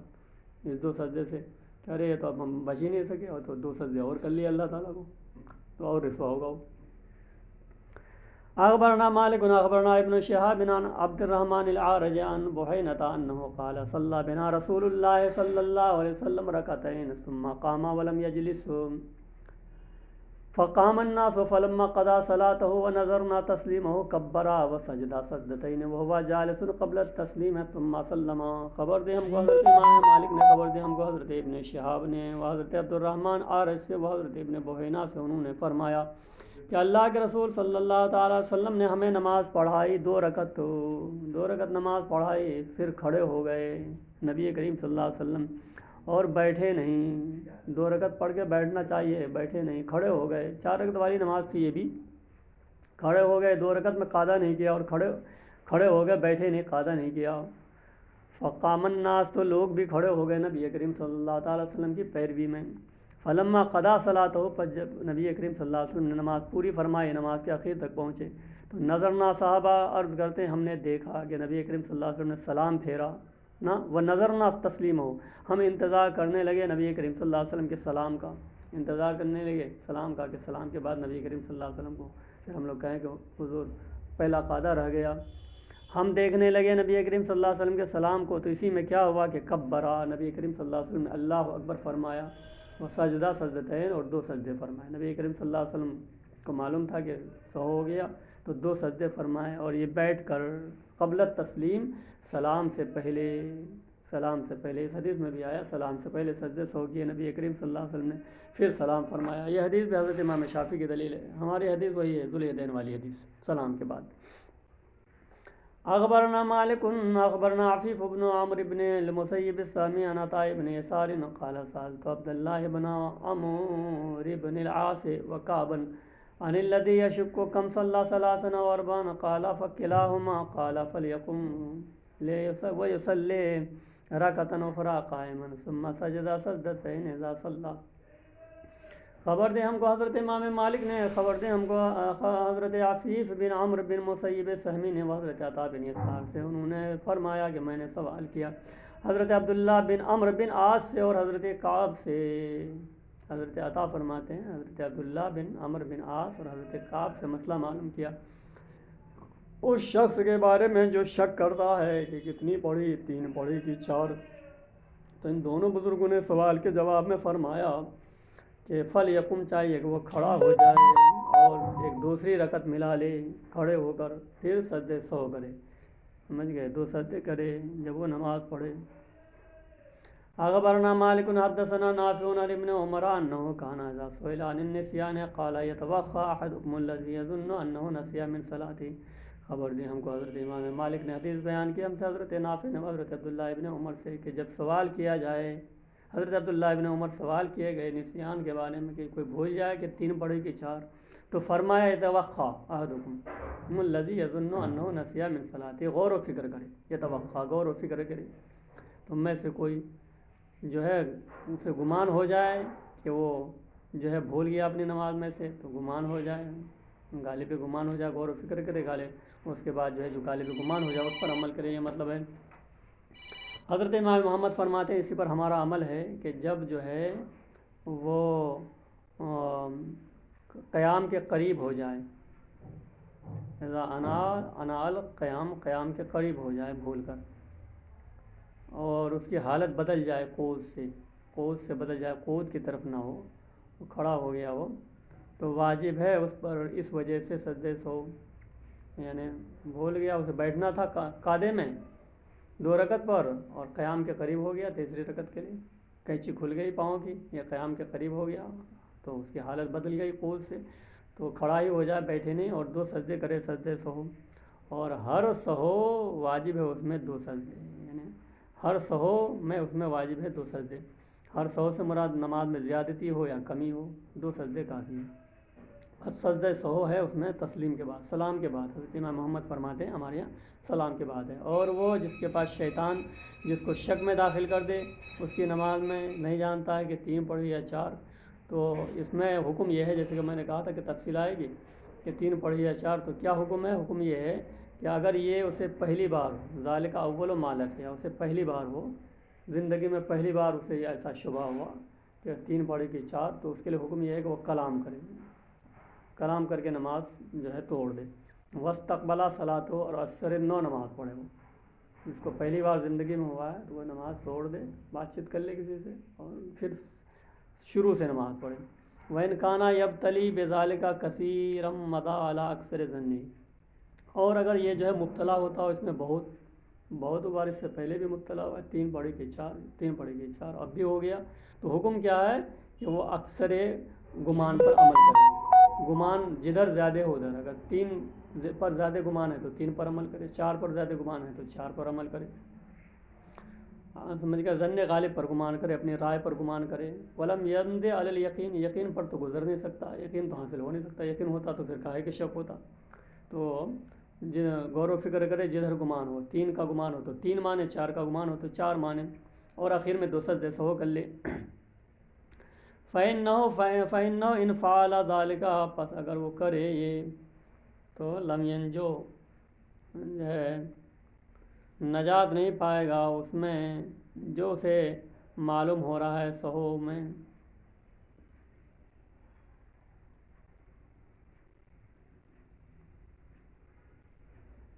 اس 2 سجدے سے، کہ ارے تو اب ہم بچ ہی نہیں سکے، اور تو 2 سجدے اور کر لیے اللہ تعالیٰ کو، تو اور رسوا ہوگا وہ۔ اخبرنا مالک اخبرنا ابن شهاب عن عبد الرحمن العارج عن بحينة انه قال صلى بنا رسول الله صلى الله عليه وسلم ركعتين ثم قام ولم يجلس فقام الناس فلما قضى صلاته ونظرنا تسليمه كبر وسجد سجدتين وهو جالس قبل التسليم ثم سلم۔ خبر دے ہم کو حضرت امام مالک نے خبر دے ہم کو حضرت ابن شہاب نے، وہ حضرت عبد الرحمن عارج سے، وہ حضرت ابن بحینہ سے، انہوں نے فرمایا کہ اللہ کے رسول صلی اللہ تعالیٰ علیہ وسلم نے ہمیں نماز پڑھائی 2 رکعت نماز پڑھائی، پھر کھڑے ہو گئے نبی کریم صلی اللہ علیہ وسلم، اور بیٹھے نہیں، 2 رکعت پڑھ کے بیٹھنا چاہیے، بیٹھے نہیں، کھڑے ہو گئے، 4 رکعت والی نماز تھی یہ بھی، کھڑے ہو گئے، 2 رکعت میں قاعدہ نہیں کیا، اور کھڑے ہو گئے، بیٹھے نہیں، قاعدہ نہیں کیا۔ فقام الناس، تو لوگ بھی کھڑے ہو گئے نبی کریم صلی اللہ تعالیٰ علیہ وسلم کی پیروی میں۔ فلما قضا صلاته، پر جب نبی کریم صلی اللہ علیہ وسلم نے نماز پوری فرمائی، نماز کے آخر تک پہنچے، تو نظرنا، صحابہ عرض کرتے ہیں ہم نے دیکھا کہ نبی کریم صلی اللہ علیہ وسلم نے سلام پھیرا نا، وہ نظرنا تسلیم ہو، ہم انتظار کرنے لگے نبی کریم صلی اللہ علیہ وسلم کے سلام کا، انتظار کرنے لگے سلام کا، کہ سلام کے بعد نبی کریم صلی اللہ علیہ وسلم کو پھر ہم لوگ کہیں کہ حضور پہلا قاعدہ رہ گیا، ہم دیکھنے لگے نبی کریم صلی اللہ علیہ وسلم کے سلام کو، تو اسی میں کیا ہوا کہ کبرا، نبی کریم صلی اللہ علیہ وسلم نے اللہ اکبر فرمایا، وہ سجدہ سجدتین، اور 2 سجدے فرمائے، نبی کریم صلی اللہ علیہ وسلم کو معلوم تھا کہ سہو ہو گیا، تو 2 سجدے فرمائے، اور یہ بیٹھ کر قبل التسلیم، سلام سے پہلے، اس حدیث میں بھی آیا سلام سے پہلے سجدے سہو کیے نبی کریم صلی اللہ علیہ وسلم نے، پھر سلام فرمایا۔ یہ حدیث بھی حضرت امام شافعی کی دلیل ہے، ہماری حدیث وہی ہے ذوالیدین والی حدیث، سلام کے بعد۔ اخبرنا مالک اخبرنا عفیف بن عمرو بن المسیب السامی عن عطاء بن یسار قال سألت عبد الله بن عمرو بن العاص وكعبا عن الذي يشك كم صلى 43 قال فكلاهما قال فليقم ويصلي ركعة أخرى قائما ثم سجد سجدتين إذا صلى۔ خبر دے ہم کو حضرت امام مالک نے خبر دے ہم کو حضرت عفیف بن عمرو بن مسیب سہمی نے حضرت عطا بن یسار سے انہوں نے فرمایا کہ میں نے سوال کیا حضرت عبداللہ بن عمرو بن عاص سے اور حضرت کعب سے. حضرت عطا فرماتے ہیں حضرت عبداللہ بن عمرو بن عاص اور حضرت کعب سے مسئلہ معلوم کیا اس شخص کے بارے میں جو شک کرتا ہے کہ کتنی پڑھی 3 پڑھی کہ 4. تو ان دونوں بزرگوں نے سوال کے جواب میں فرمایا کہ فل یقم چاہیے کہ وہ کھڑا ہو جائے اور ایک دوسری رکعت ملا لے کھڑے ہو کر پھر سجدے 100 کرے. سمجھ گئے 2 سجدے کرے جب وہ نماز پڑھے. اخبرنا مالک حدثنا نافع عن ابن عمر انه كان اذا سئل عن النسيان قال يتوخى احدكم الذي يظن انه نسي من صلاته. خبر دی ہم کو حضرت امام مالک نے حدیث بیان کی ہم سے حضرت نافع نے حضرت عبداللہ ابن عمر سے کہ جب سوال کیا جائے حضرت عبداللہ ابن عمر سوال کیے گئے نسیان کے بارے میں کہ کوئی بھول جائے کہ 3 پڑھی کہ 4 تو فرمایا يتوخى احدكم الذي يظن انه نسي من صلاته. غور و فکر کرے يتوخى غور و فکر کرے تم میں سے کوئی جو ہے اسے گمان ہو جائے کہ وہ جو ہے بھول گیا اپنی نماز میں سے تو گمان ہو جائے غالب گمان ہو جائے غور و فکر کرے غالب اس کے بعد جو ہے جو غالب گمان ہو جائے اس پر عمل کرے. یہ مطلب ہے حضرت امام محمد فرماتے ہیں اسی پر ہمارا عمل ہے کہ جب جو ہے وہ قیام کے قریب ہو جائے انال قیام کے قریب ہو جائے بھول کر اور اس کی حالت بدل جائے قوت سے بدل جائے قوت کی طرف نہ ہو وہ کھڑا ہو گیا وہ تو واجب ہے اس پر اس وجہ سے سجدے 100 یعنی بھول گیا اسے بیٹھنا تھا قعدے میں 2 رکعت پر اور قیام کے قریب ہو گیا تیسری رکعت کے لیے کینچی کھل گئی پاؤں کی یا قیام کے قریب ہو گیا تو اس کی حالت بدل گئی قوت سے تو کھڑا ہی ہو جائے بیٹھے نہیں اور 2 سجدے کرے سجدے 100 اور ہر سہو واجب ہے اس میں 2 سجدے یعنی ہر سہو میں اس میں واجب ہے 2 سجدے. ہر سہو سے مراد نماز میں زیادتی ہو یا کمی ہو 2 سجدے کافی ہیں. بس سجدہ سہو ہے اس میں تسلیم کے بعد سلام کے بعد حضرت امام محمد فرماتے ہیں ہمارے یہاں سلام کے بعد ہے. اور وہ جس کے پاس شیطان جس کو شک میں داخل کر دے اس کی نماز میں نہیں جانتا ہے کہ 3 پڑھی یا 4 تو اس میں حکم یہ ہے جیسے کہ میں نے کہا تھا کہ تفصیل آئے گی کہ 3 پڑھی یا 4 تو کیا حکم ہے. حکم یہ ہے کہ اگر یہ اسے پہلی بار ذالک اول مالک یا اسے پہلی بار ہو زندگی میں پہلی بار اسے ایسا شبہ ہوا کہ 3 پڑھی کہ 4 تو اس کے لیے حکم یہ ہے کہ وہ کلام کر کے نماز جو ہے توڑ دے. واستقبلا صلاۃ ہو اور اثر 9 نماز پڑھے وہ جس کو پہلی بار زندگی میں ہوا ہے تو وہ نماز توڑ دے بات چیت کر لے کسی سے اور پھر شروع سے نماز پڑھے. وَإِنْ كَانَ يَبْتَلِي بِذَلِكَ كَثِيرًا مَضَىٰ عَلَىٰ أَكْثَرِ ظَنِّهِ. اور اگر یہ جو ہے مبتلا ہوتا ہو اس میں بہت بار اس سے پہلے بھی مبتلا ہوا ہے 3 پڑھی کہ 4 اب بھی ہو گیا تو حکم کیا ہے کہ وہ اکثر گمان پر عمل کرے. گمان جدھر زیادہ ہو ادھر اگر 3 پر زیادہ گمان ہے تو 3 پر عمل کرے 4 پر زیادہ گمان ہے تو 4 پر عمل کرے. سمجھ گیا ظن غالب پر گمان کرے اپنی رائے پر گمان کرے. ولم یند علی الیقین یقین پر تو گزر نہیں سکتا یقین تو حاصل ہو نہیں سکتا. یقین ہوتا تو پھر کاہے کہ شک ہوتا. تو غور و فکر کرے جدھر گمان ہو 3 کا گمان ہو تو 3 مانے 4 کا گمان ہو تو 4 مانے اور آخر میں 2 سجدے سہو کر لے. فَإِنَّهُ إِنْ فَعَلَ ذَلِكَ پس اگر وہ کرے یہ تو لم ینجو ہے نجات نہیں پائے گا اس میں جو اسے معلوم ہو رہا ہے سہو میں.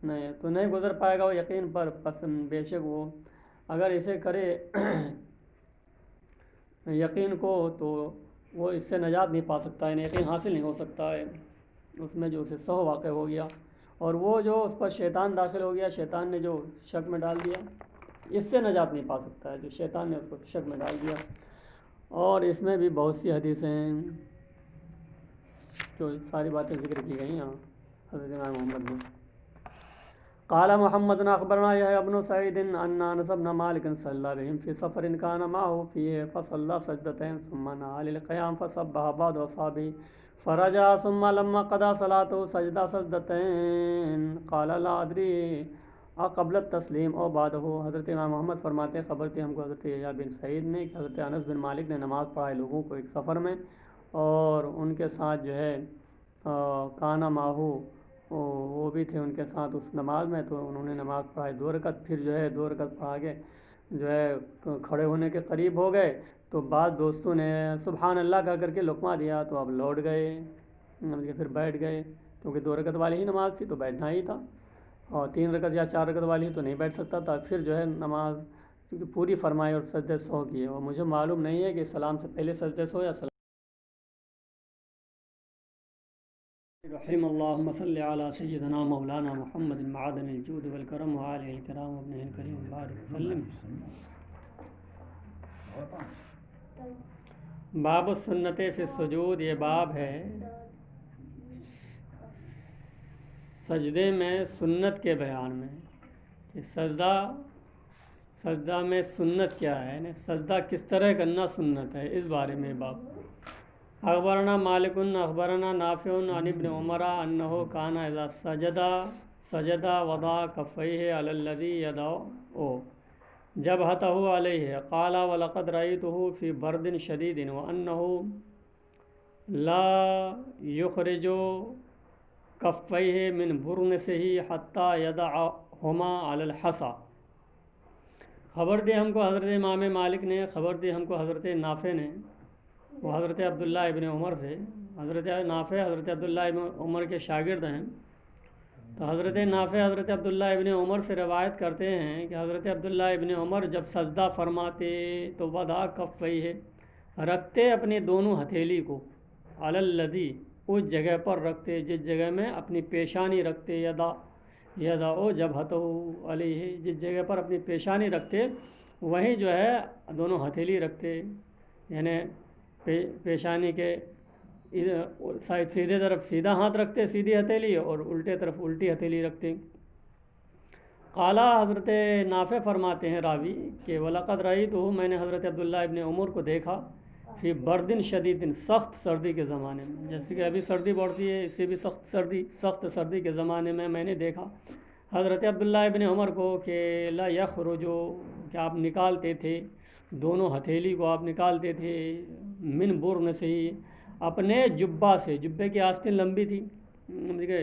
نہیں تو نہیں گزر پائے گا وہ یقین پر پسند بے شک وہ اگر اسے کرے یقین کو تو وہ اس سے نجات نہیں پا سکتا ہے یقین حاصل نہیں ہو سکتا ہے اس میں جو اسے سہو واقع ہو گیا. اور وہ جو اس پر شیطان داخل ہو گیا شیطان نے جو شک میں ڈال دیا اس سے نجات نہیں پا سکتا ہے جو شیطان نے اس کو شک میں ڈال دیا. اور اس میں بھی بہت سی حدیثیں ہیں جو ساری باتیں ذکر کی گئی ہیں حضرت امام محمد نے. قال محمد اخبرنا يحيى بن سعيد ان انس بن مالك صلى بهم في سفر كان معه فيه فصلى سجدتين ثم نهى للقيام فسبح بعض اصحابه فرجع ثم لما قضى صلاته سجد سجدتين قال لا ادري قبل التسلیم او بعده. حضرت امام محمد فرماتے ہیں خبر تھی ہم کو حضرت یحییٰ بن سعید نے کہ حضرت انس بن مالک نے نماز پڑھائی لوگوں کو ایک سفر میں اور ان کے ساتھ جو ہے کانا ماہو وہ بھی تھے ان کے ساتھ اس نماز میں، تو انہوں نے نماز پڑھائی 2 رکعت، پھر جو ہے 2 رکعت پڑھا کے جو ہے کھڑے ہونے کے قریب ہو گئے، تو بعض دوستوں نے سبحان اللہ کہہ کر کے لقمہ دیا، تو اب لوٹ گئے، پھر بیٹھ گئے، کیونکہ 2 رکعت والی ہی نماز تھی تو بیٹھنا ہی تھا، اور 3 رکعت یا 4 رکعت والی تو نہیں بیٹھ سکتا تھا۔ پھر جو ہے نماز کیونکہ پوری فرمائی اور سجدے سو کیے، اور مجھے معلوم نہیں ہے کہ سلام سے پہلے سجدے سو یا سلام۔ رحم اللہم صلی علی سیدنا مولانا محمد معدن الجود والکرم وآلہ الکرام وابنہ الکریم بارک وسلم۔ باب السنت فی السجود، یہ باب ہے سجدے میں سنت کے بیان میں، کہ سجدہ میں سنت کیا ہے، یعنی سجدہ کس طرح کرنا سنت ہے، اس بارے میں باب۔ اخبرنا مالک اخبرنا نافع عن ابن عمر انہ کان اذا سجد وضع کفیہ علی الذی یضع جبہتہ علیہ، قال ولقد رأیتہ فی برد شدید وانہ لا یخرج کفیہ من برنسہ حتی یضعہما علی الحصى۔ خبر دی ہم کو حضرت امام مالک نے، خبر دی ہم کو حضرت نافع نے، وہ حضرت عبداللہ ابن عمر سے، حضرت نافع حضرت عبداللہ ابن عمر کے شاگرد ہیں، تو حضرت نافع حضرت عبداللہ ابن عمر سے روایت کرتے ہیں کہ حضرت عبداللہ ابن عمر جب سجدہ فرماتے تو وضع کفیہ، رکھتے اپنی دونوں ہتھیلی کو، علی الذی، اس جگہ پر رکھتے جس جگہ میں اپنی پیشانی رکھتے، یضع جبہتہ علیہ، جس جگہ پر اپنی پیشانی رکھتے وہیں جو ہے دونوں ہتھیلی رکھتے، یعنی پیشانی کے سیدھے طرف سیدھا ہاتھ رکھتے، سیدھی ہتھیلی، اور الٹے طرف الٹی ہتھیلی رکھتے۔ قالا، حضرت نافع فرماتے ہیں راوی کہ وَلَقَدْ رَأَيْتُهُ، میں نے حضرت عبداللہ ابن عمر کو دیکھا، فی بردن شدید، سخت سردی کے زمانے میں، جیسے کہ ابھی سردی پڑتی ہے، اس سے بھی سخت سردی کے زمانے میں نے دیکھا حضرت عبداللہ ابن عمر کو کہ لا یخرجو، کہ آپ نکالتے تھے دونوں ہتھیلی کو، آپ نکالتے تھے من برن سے ہی، اپنے جبہ سے، جبے کی آستین لمبی تھی،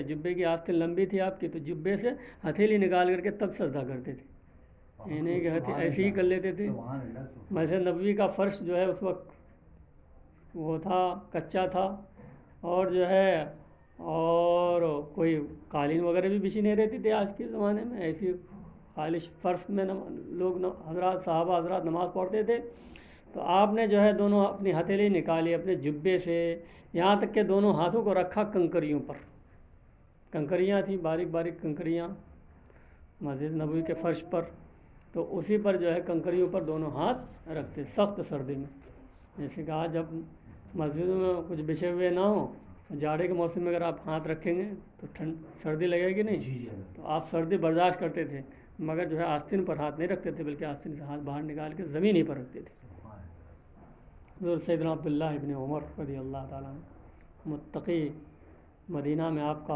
جبے کی آستین لمبی تھی آپ کی، تو جبے سے ہتھیلی نکال کر کے تب سجدہ کرتے تھے، یعنی کہ ایسے ہی کر لیتے تھے۔ مسجد نبوی کا فرش جو ہے اس وقت وہ تھا، کچا تھا، اور جو ہے اور کوئی قالین وغیرہ بھی بچھی نہیں رہتی تھی آج کے زمانے میں، ایسی خالص فرش میں لوگ حضرات صحابہ حضرات نماز پڑھتے تھے، تو آپ نے جو ہے دونوں اپنی ہتھیلی نکالی اپنے جبے سے، یہاں تک کہ دونوں ہاتھوں کو رکھا کنکریوں پر، کنکریاں تھیں، باریک باریک کنکریاں مسجد نبوی کے فرش پر، تو اسی پر جو ہے کنکریوں پر دونوں ہاتھ رکھتے سخت سردی میں۔ جیسے کہ آج جب مسجدوں میں کچھ بچھے ہوئے نہ ہوں، جاڑے کے موسم میں اگر آپ ہاتھ رکھیں گے تو سردی لگے گی نہیں، تو آپ سردی برداشت کرتے تھے، مگر جو ہے آستین پر ہاتھ نہیں رکھتے تھے، بلکہ آستین سے ہاتھ باہر نکال کے زمین ہی پر رکھتے تھے۔ حضور سیدنا عبداللہ ابن عمر رضی اللہ تعالیٰ عنہ، متقی، مدینہ میں آپ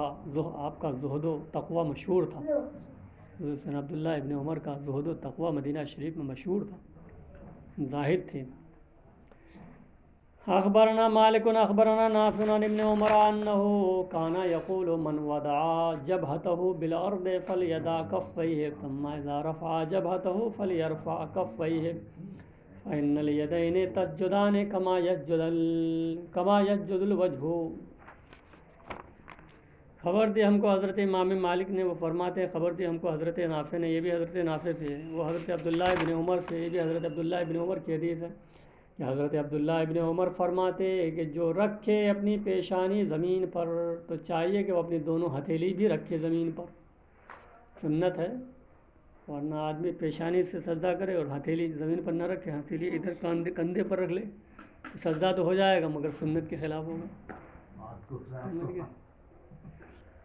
کا زہد و تقوی مشہور تھا، حضور سیدنا عبداللہ ابن عمر کا زہد و تقوی مدینہ شریف میں مشہور تھا، زاہد تھے۔ اخبرنا مالک اخبرنا نافع عن ابن عمر انہ کان یقول من وضع جبہتہ بالارض فلیضع کفیہ ثم اذا رفع جبہتہ فلیرفع کفیہ فإن الیدین تسجدان کما یسجد الوجہ۔ خبر دی ہم کو حضرت امام مالک نے، وہ فرماتے ہیں خبر دی ہم کو حضرت نافع نے، یہ بھی حضرت نافع سے ہے، وہ حضرت عبداللہ ابن عمر سے، یہ بھی حضرت عبداللہ ابن عمر کی حدیث ہے کہ حضرت عبداللہ ابن عمر فرماتے کہ جو رکھے اپنی پیشانی زمین پر، تو چاہیے کہ وہ اپنی دونوں ہتھیلی بھی رکھے زمین پر، سنت ہے، ورنہ آدمی پیشانی سے سجدہ کرے اور ہتھیلی زمین پر نہ رکھے، ہتھیلی ادھر کندھے پر رکھ لے، سجدہ تو ہو جائے گا مگر سنت کے خلاف ہوگا۔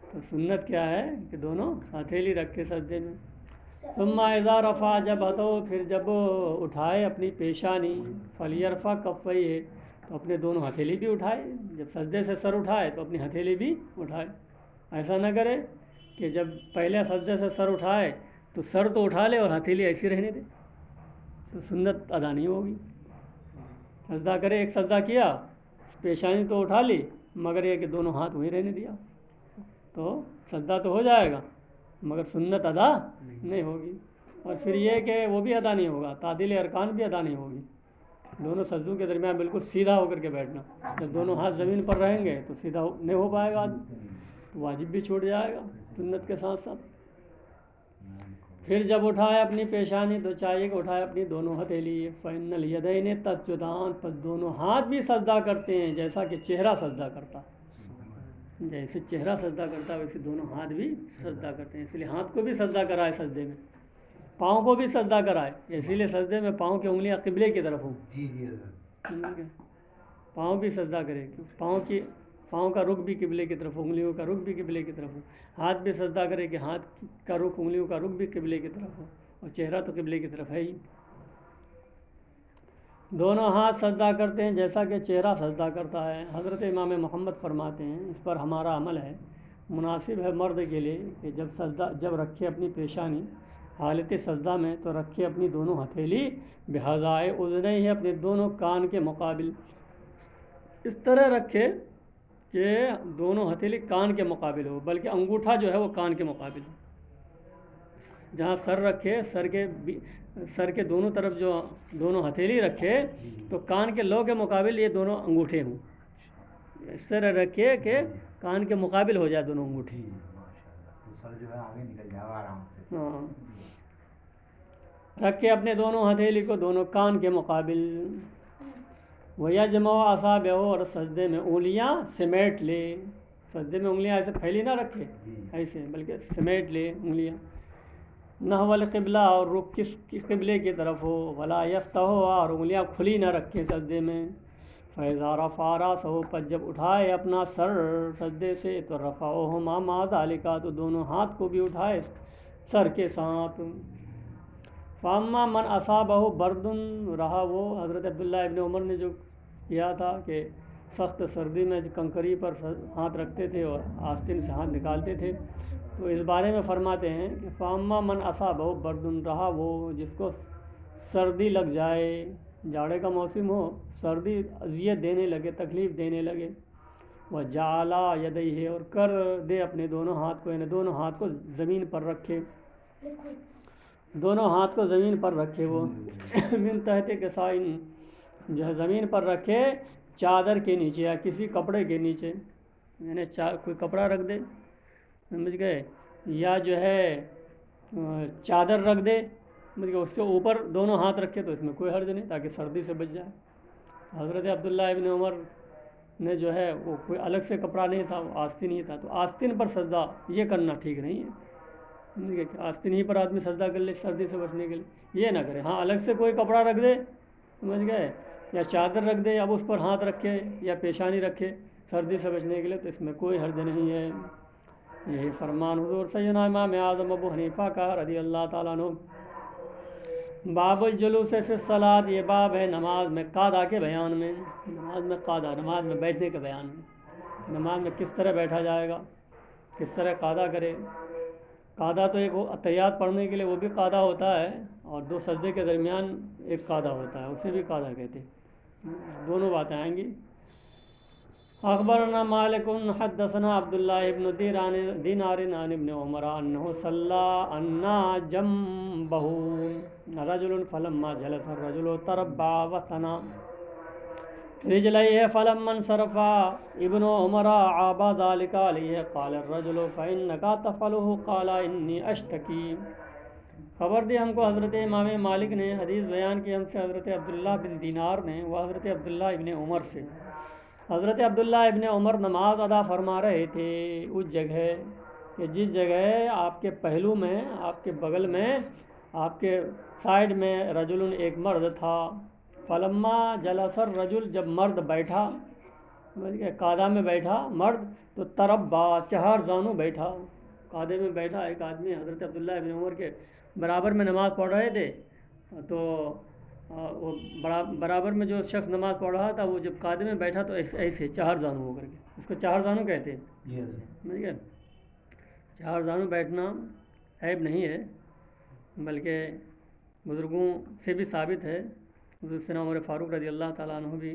تو سنت کیا ہے کہ دونوں ہتھیلی رکھے سجدے میں۔ ثم اذا رفع جبہتہ، پھر جب اٹھائے اپنی پیشانی، فلیرفع کفیہ، تو اپنے دونوں ہتھیلی بھی اٹھائے، جب سجدے سے سر اٹھائے تو اپنی ہتھیلی بھی اٹھائے، ایسا نہ کرے کہ جب پہلے سجدے سے سر اٹھائے تو سر تو اٹھا لے اور ہتھیلی ایسی رہنے دے، تو سنت ادا نہیں ہوگی۔ سجدہ کرے، ایک سجدہ کیا، پیشانی تو اٹھا لی مگر یہ کہ دونوں ہاتھ وہیں رہنے دیا تو سجدہ تو ہو جائے گا مگر سنت ادا نہیں ہوگی. اور پھر یہ کہ وہ بھی ادا نہیں ہوگا, تعدیل ارکان بھی ادا نہیں ہوگی. دونوں سجدوں کے درمیان بالکل سیدھا ہو کر کے بیٹھنا, جب دونوں ہاتھ زمین پر رہیں گے تو سیدھا نہیں ہو پائے گا, تو واجب بھی چھوٹ جائے گا سنت کے ساتھ ساتھ. پھر جب اٹھائے اپنی پیشانی تو چاہیے کہ اٹھائے اپنی دونوں ہتھیلی. فَإِنَّ الْيَدَيْنِ تَسْجُدَانِ, پس دونوں ہاتھ بھی سجدہ کرتے ہیں جیسا کہ چہرہ سجدہ کرتا. جیسے چہرہ سجدہ کرتا ہے ویسے دونوں ہاتھ بھی سجدہ کرتے ہیں. اس لیے ہاتھ کو بھی سجدہ کرائے سجدے میں, پاؤں کو بھی سجدہ کرائے, اسی لیے سجدے میں پاؤں کی انگلیاں قبلے کی طرف ہوں. پاؤں بھی سجدہ کرے, پاؤں کا رخ بھی قبلے کی طرف, انگلیوں کا رخ بھی قبلے کی طرف ہو. ہاتھ بھی سجدہ کرے کہ ہاتھ کا رخ, انگلیوں کا رخ بھی قبلے کی طرف ہو, اور چہرہ تو قبلے کی طرف ہے ہی. دونوں ہاتھ سجدہ کرتے ہیں جیسا کہ چہرہ سجدہ کرتا ہے. حضرت امام محمد فرماتے ہیں اس پر ہمارا عمل ہے. مناسب ہے مرد کے لیے کہ جب رکھے اپنی پیشانی حالت سجدہ میں تو رکھے اپنی دونوں ہتھیلی بحذائے اذنیہ, اپنے دونوں کان کے مقابل. اس طرح رکھے کہ دونوں ہتھیلی کان کے مقابل ہو, بلکہ انگوٹھا جو ہے وہ کان کے مقابل ہو. جہاں سر رکھے, سر کے دونوں طرف جو دونوں ہتھیلی رکھے تو کان کے لو کے مقابل یہ دونوں انگوٹھے ہوں. اس طرح رکھے کہ کان کے مقابل ہو جائے دونوں انگوٹھے. ہاں, رکھے اپنے دونوں ہتھیلی کو دونوں کان کے مقابل. وَيَجْمَعُ أَصَابِعَهُ, اور سجدے میں انگلیاں سمیٹ لے. سجدے میں انگلیاں ایسے پھیلی نہ رکھے ایسے, بلکہ سمیٹ لے انگلیاں. نحو القبلہ, اور رخ کس قبلے کی طرف ہو. ولا یفتح, اور انگلیاں کھلی نہ رکھیں سجدے میں. فَإِذَا رَفَعَ رَأْسَهُ, پس جب اٹھائے اپنا سر سجدے سے تو رفعهما مع ذلك, تو دونوں ہاتھ کو بھی اٹھائے سر کے ساتھ. فاما من اصابہ برد, رہا وہ حضرت عبداللہ ابن عمر نے جو کیا تھا کہ سخت سردی میں کنکری پر ہاتھ رکھتے تھے اور آستین سے ہاتھ نکالتے تھے, تو اس بارے میں فرماتے ہیں کہ فاما من اصابہ برد, رہا وہ جس کو سردی لگ جائے, جاڑے کا موسم ہو, سردی اذیت دینے لگے, تکلیف دینے لگے. وجعل یدیہ, اور کر دے اپنے دونوں ہاتھ کو, یعنی دونوں ہاتھ کو زمین پر رکھے, دونوں ہاتھ کو زمین پر رکھے. وہ من تحت کسائن, جو ہے زمین پر رکھے چادر کے نیچے یا کسی کپڑے کے نیچے, یعنی کوئی کپڑا رکھ دے, سمجھ گئے, یا جو ہے چادر رکھ دے, سمجھ گئے, اس کے اوپر دونوں ہاتھ رکھے تو اس میں کوئی حرج نہیں, تاکہ سردی سے بچ جائے. حضرت عبداللہ ابن عمر نے جو ہے وہ کوئی الگ سے کپڑا نہیں تھا, وہ آستین ہی تھا, تو آستین پر سجدہ یہ کرنا ٹھیک نہیں ہے. سمجھ گئے, کہ آستین ہی پر آدمی سجدہ کر لے سردی سے بچنے کے لیے, یہ نہ کرے. ہاں الگ سے کوئی کپڑا رکھ دے, سمجھ گئے, یا چادر رکھ دے, اب اس پر ہاتھ رکھے یا پیشانی رکھے سردی سے بچنے کے لیے, تو اس میں کوئی حرج نہیں ہے. یہی فرمان حضور سیدنا امام اعظم ابو حنیفہ کا رضی اللہ تعالیٰ عنہ. باب الجلوس فی الصلاۃ, یہ باب ہے نماز میں قعدہ کے بیان میں. نماز میں قعدہ, نماز میں بیٹھنے کے بیان میں. نماز میں کس طرح بیٹھا جائے گا, کس طرح قعدہ کرے. قعدہ تو ایک اتحیات پڑھنے کے لیے وہ بھی قعدہ ہوتا ہے, اور دو سجدے کے درمیان ایک قعدہ ہوتا ہے, اسے بھی قعدہ کہتے ہیں. دونوں باتیں آئیں گی. اخبرنا مالک حدثنا عبداللہ ابن دینار عن ابن عمر انہ صلی انا جنبہ رجل فلما جلس الرجل تربع وثنى رجليه فلما انصرف ابن عمر عابا ذلك عليه قال الرجل فإنك تفعله قال إني أشتكي. خبر دی ہم کو حضرت امام مالک نے, حدیث بیان کی ہم سے حضرت عبداللہ بن دینار نے, وہ حضرت عبداللہ ابن عمر سے. حضرت عبداللہ ابن عمر نماز ادا فرما رہے تھے اس جگہ کہ جس جگہ آپ کے پہلو میں, آپ کے بغل میں, آپ کے سائڈ میں رجل, ایک مرد تھا. فلما جلس الرجل, جب مرد بیٹھا, قعدہ میں بیٹھا مرد, تو تربع, چہار زانو بیٹھا. قعدے میں بیٹھا ایک آدمی حضرت عبداللہ ابن عمر کے برابر میں نماز پڑھ رہے تھے, تو وہ برابر میں جو شخص نماز پڑھ رہا تھا وہ جب قعدے میں بیٹھا تو ایسے چہار زانو ہو کر کے, اس کو چہار زانو کہتے ہیں. ٹھیک ہے, چہار زانو بیٹھنا عیب نہیں ہے, بلکہ بزرگوں سے بھی ثابت ہے. حضرت سیدنا عمر فاروق رضی اللہ تعالیٰ عنہ بھی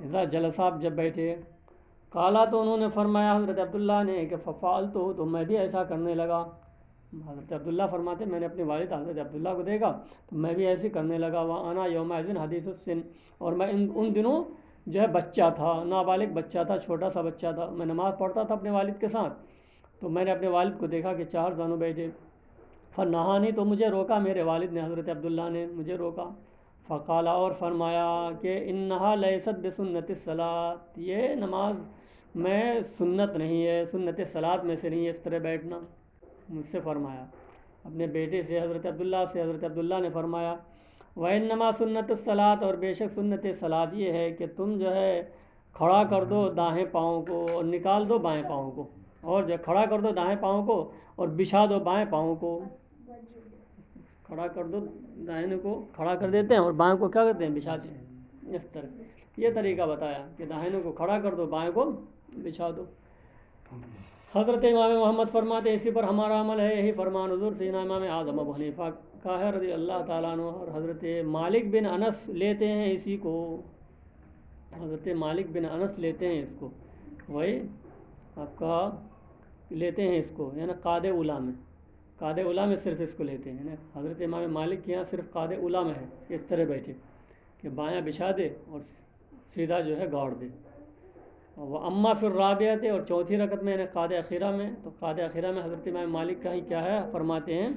اذا جلسہ جب بیٹھے، قالا تو انہوں نے فرمایا حضرت عبداللہ نے کہ ففعلتو تو میں بھی ایسا کرنے لگا۔ حضرت عبداللہ فرماتے میں نے اپنے والد حضرت عبداللہ کو دیکھا تو میں بھی ایسے کرنے لگا۔ وَأَنَا يَوْمَئِذٍ حدیث السن، اور میں ان دنوں جو ہے بچہ تھا، نابالغ بچہ تھا، چھوٹا سا بچہ تھا، میں نماز پڑھتا تھا اپنے والد کے ساتھ، تو میں نے اپنے والد کو دیکھا کہ چار زانوں بیٹھے، فنہانی تو مجھے روکا میرے والد نے، حضرت عبداللہ نے مجھے روکا، فقال اور فرمایا کہ انہا لیست بسنت الصلاۃ، یہ نماز میں سنت نہیں ہے، سنت صلاۃ میں سے نہیں ہے اس طرح بیٹھنا، مجھ سے فرمایا اپنے بیٹے سے حضرت عبداللہ سے۔ حضرت عبداللہ نے فرمایا وَإِنَّمَا سُنَّتُ الصَّلَاةِ، اور بے شک سنت صلاۃ یہ ہے کہ تم جو ہے کھڑا کر دو دائیں پاؤں کو اور نکال دو بائیں پاؤں کو، اور جو کھڑا کر دو دائیں پاؤں کو اور بچھا دو بائیں پاؤں کو، کھڑا کر دو دائیں کو کھڑا کر دیتے ہیں اور بائیں کو کیا کرتے ہیں بچھاتے ہیں، اس طرح یہ طریقہ بتایا کہ دائیں کو کھڑا کر دو بائیں کو بچھا دو۔ حضرت امام محمد فرماتے ہیں اسی پر ہمارا عمل ہے، یہی فرمان حضور سیدنا امام اعظم ابو حنیفہ کا ہے رضی اللہ تعالیٰ عنہ، اور حضرت مالک بن انس لیتے ہیں اسی کو، حضرت مالک بن انس لیتے ہیں اس کو، وہی آپ کا لیتے ہیں اس کو، یعنی قاد اولا میں، قاد اولا میں صرف اس کو لیتے ہیں، یعنی حضرت امام مالک کے یہاں صرف قاد اولا میں ہے اس طرح بیٹھے کہ بایاں بچھا دے اور سیدھا جو ہے گاڑ دے۔ وہ اما فی الرابعۃ، اور چوتھی رکعت میں یعنی قاد اخیرہ میں، تو قاد اخیرہ میں حضرت امام مالک کا ہی کیا ہے فرماتے ہیں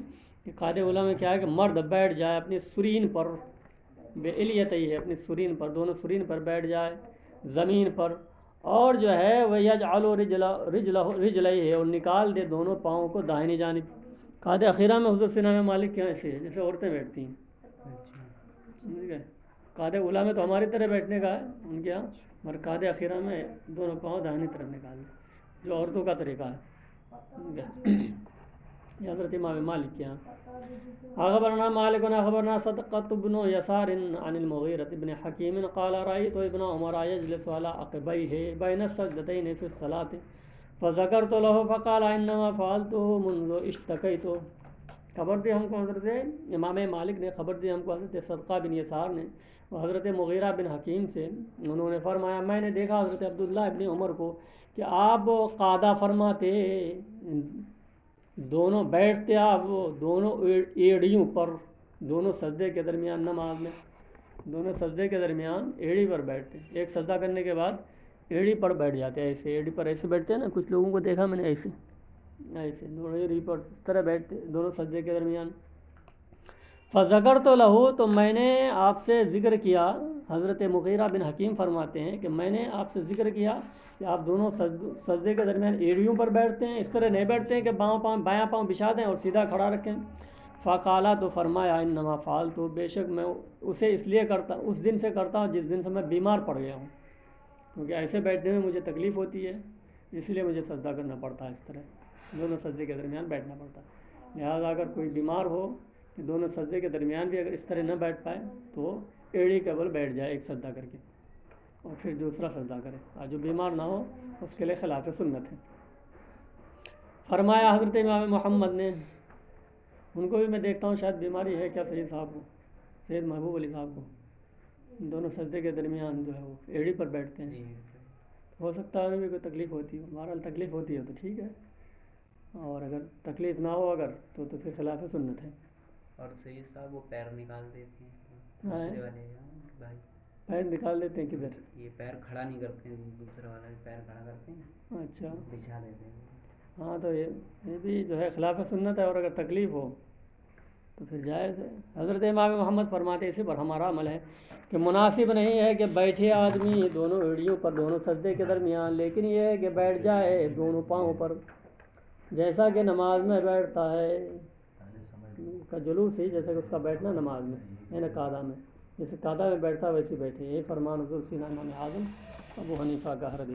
کہ قاد اولا میں کیا ہے کہ مرد بیٹھ جائے اپنی سرین پر، بے الیتہی ہے اپنی سرین پر، دونوں سرین پر بیٹھ جائے زمین پر، اور جو ہے وہ یجعل رجلہ اور نکال دے دونوں پاؤں کو داہنی جانب۔ قاد اخیرہ میں حضور سیدنا امام مالک کے یہاں ایسے ہے جیسے عورتیں بیٹھتی ہیں، ٹھیک ہے، قاد اولا میں تو ہماری طرح بیٹھنے کا ہے ان کے یہاں، مگر قاد اخیرہ میں دونوں پاؤں داہنی طرف نکال دیں جو عورتوں کا طریقہ ہے، یہ حضرت امام مالک کے یہاں۔ اخبرنا مالک اخبرنا صدقۃ بن یسار عن المغیرۃ بن حکیم قال رأیت ابن عمر یجلس علی عقبیہ بین السجدتین فی الصلاۃ فذکرت له فقال انما فعلته منذ اشتکیت۔ خبر دی ہم کو حضرت امام مالک نے خبر دی ہم کو حضرت صدقہ بن یسار نے حضرت مغیرہ بن حکیم سے، انہوں نے فرمایا میں نے دیکھا حضرت عبداللہ ابن عمر کو کہ آپ قادہ فرماتے، دونوں بیٹھتے آپ دونوں ایڑیوں پر، دونوں سجدے کے درمیان، نماز میں دونوں سجدے کے درمیان ایڑی پر بیٹھتے، ایک سجدہ کرنے کے بعد ایڑی پر بیٹھ جاتے ہیں، ایسے ایڑی پر ایسے بیٹھتے ہیں نا، کچھ لوگوں کو دیکھا میں نے ایسے دونوں ایڑی پر اس طرح بیٹھتے دونوں سجدے کے درمیان۔ فذکرت لہو تو میں نے آپ سے ذکر کیا، حضرت مغیرہ بن حکیم فرماتے ہیں کہ میں نے آپ سے ذکر کیا کہ آپ دونوں سجدے کے درمیان ایڑیوں پر بیٹھتے ہیں، اس طرح نہیں بیٹھتے ہیں کہ بایاں پاؤں بچھا دیں اور سیدھا کھڑا رکھیں۔ فقالا تو فرمایا انما فعلت، بے شک میں اسے اس لیے کرتا اس دن سے کرتا ہوں جس دن سے میں بیمار پڑ گیا ہوں، کیونکہ ایسے بیٹھنے میں مجھے تکلیف ہوتی ہے، اس لیے مجھے سجدہ کرنا پڑتا ہے، اس طرح دونوں سجدے کے درمیان بیٹھنا پڑتا ہے۔ لہٰذا اگر کوئی بیمار ہو کہ دونوں سجدے کے درمیان بھی اگر اس طرح نہ بیٹھ پائے تو ایڑی کے بل بیٹھ جائے ایک سجدہ کر کے اور پھر دوسرا سجدہ کرے، اور جو بیمار نہ ہو اس کے لیے خلاف سنت ہے۔ فرمایا حضرت امام محمد نے، ان کو بھی میں دیکھتا ہوں شاید بیماری ہے کیا سید صاحب کو، سید محبوب علی صاحب کو، دونوں سجدے کے درمیان جو ہے وہ ایڑی پر بیٹھتے ہیں، ہو سکتا ہے انہیں بھی کوئی تکلیف ہوتی ہو، بہرحال تکلیف ہوتی ہے تو ٹھیک ہے، اور اگر تکلیف نہ ہو اگر تو پھر خلاف سنت ہے۔ اور سید صاحب وہ پیر نکال دیتے ہیں دوسرے والے بھائی، پیر نکال دیتے ہیں کدھر؟ یہ پیر کھڑا نہیں کرتے ہیں، دوسرے والا پیر کھڑا کرتے ہیں، اچھا بچھا دیتے ہیں۔ ہاں تو یہ بھی جو ہے خلاف سنت ہے، اور اگر تکلیف ہو تو پھر جائز ہے۔ حضرت امام محمد فرماتے اسی پر ہمارا عمل ہے کہ مناسب نہیں ہے کہ بیٹھے آدمی دونوں ایڑیوں پر دونوں سجدے کے درمیان، لیکن یہ ہے کہ بیٹھ جائے دونوں پاؤں پر جیسا کہ نماز میں بیٹھتا ہے، اس کا جلوس ہی جیسا کہ اس کا بیٹھنا نماز میں یعنی قاعدہ میں، جیسے قاعدہ میں بیٹھتا ویسے بیٹھے، یہ فرمان حضور سیدنا امام اعظم ابو حنیفہ کا رضی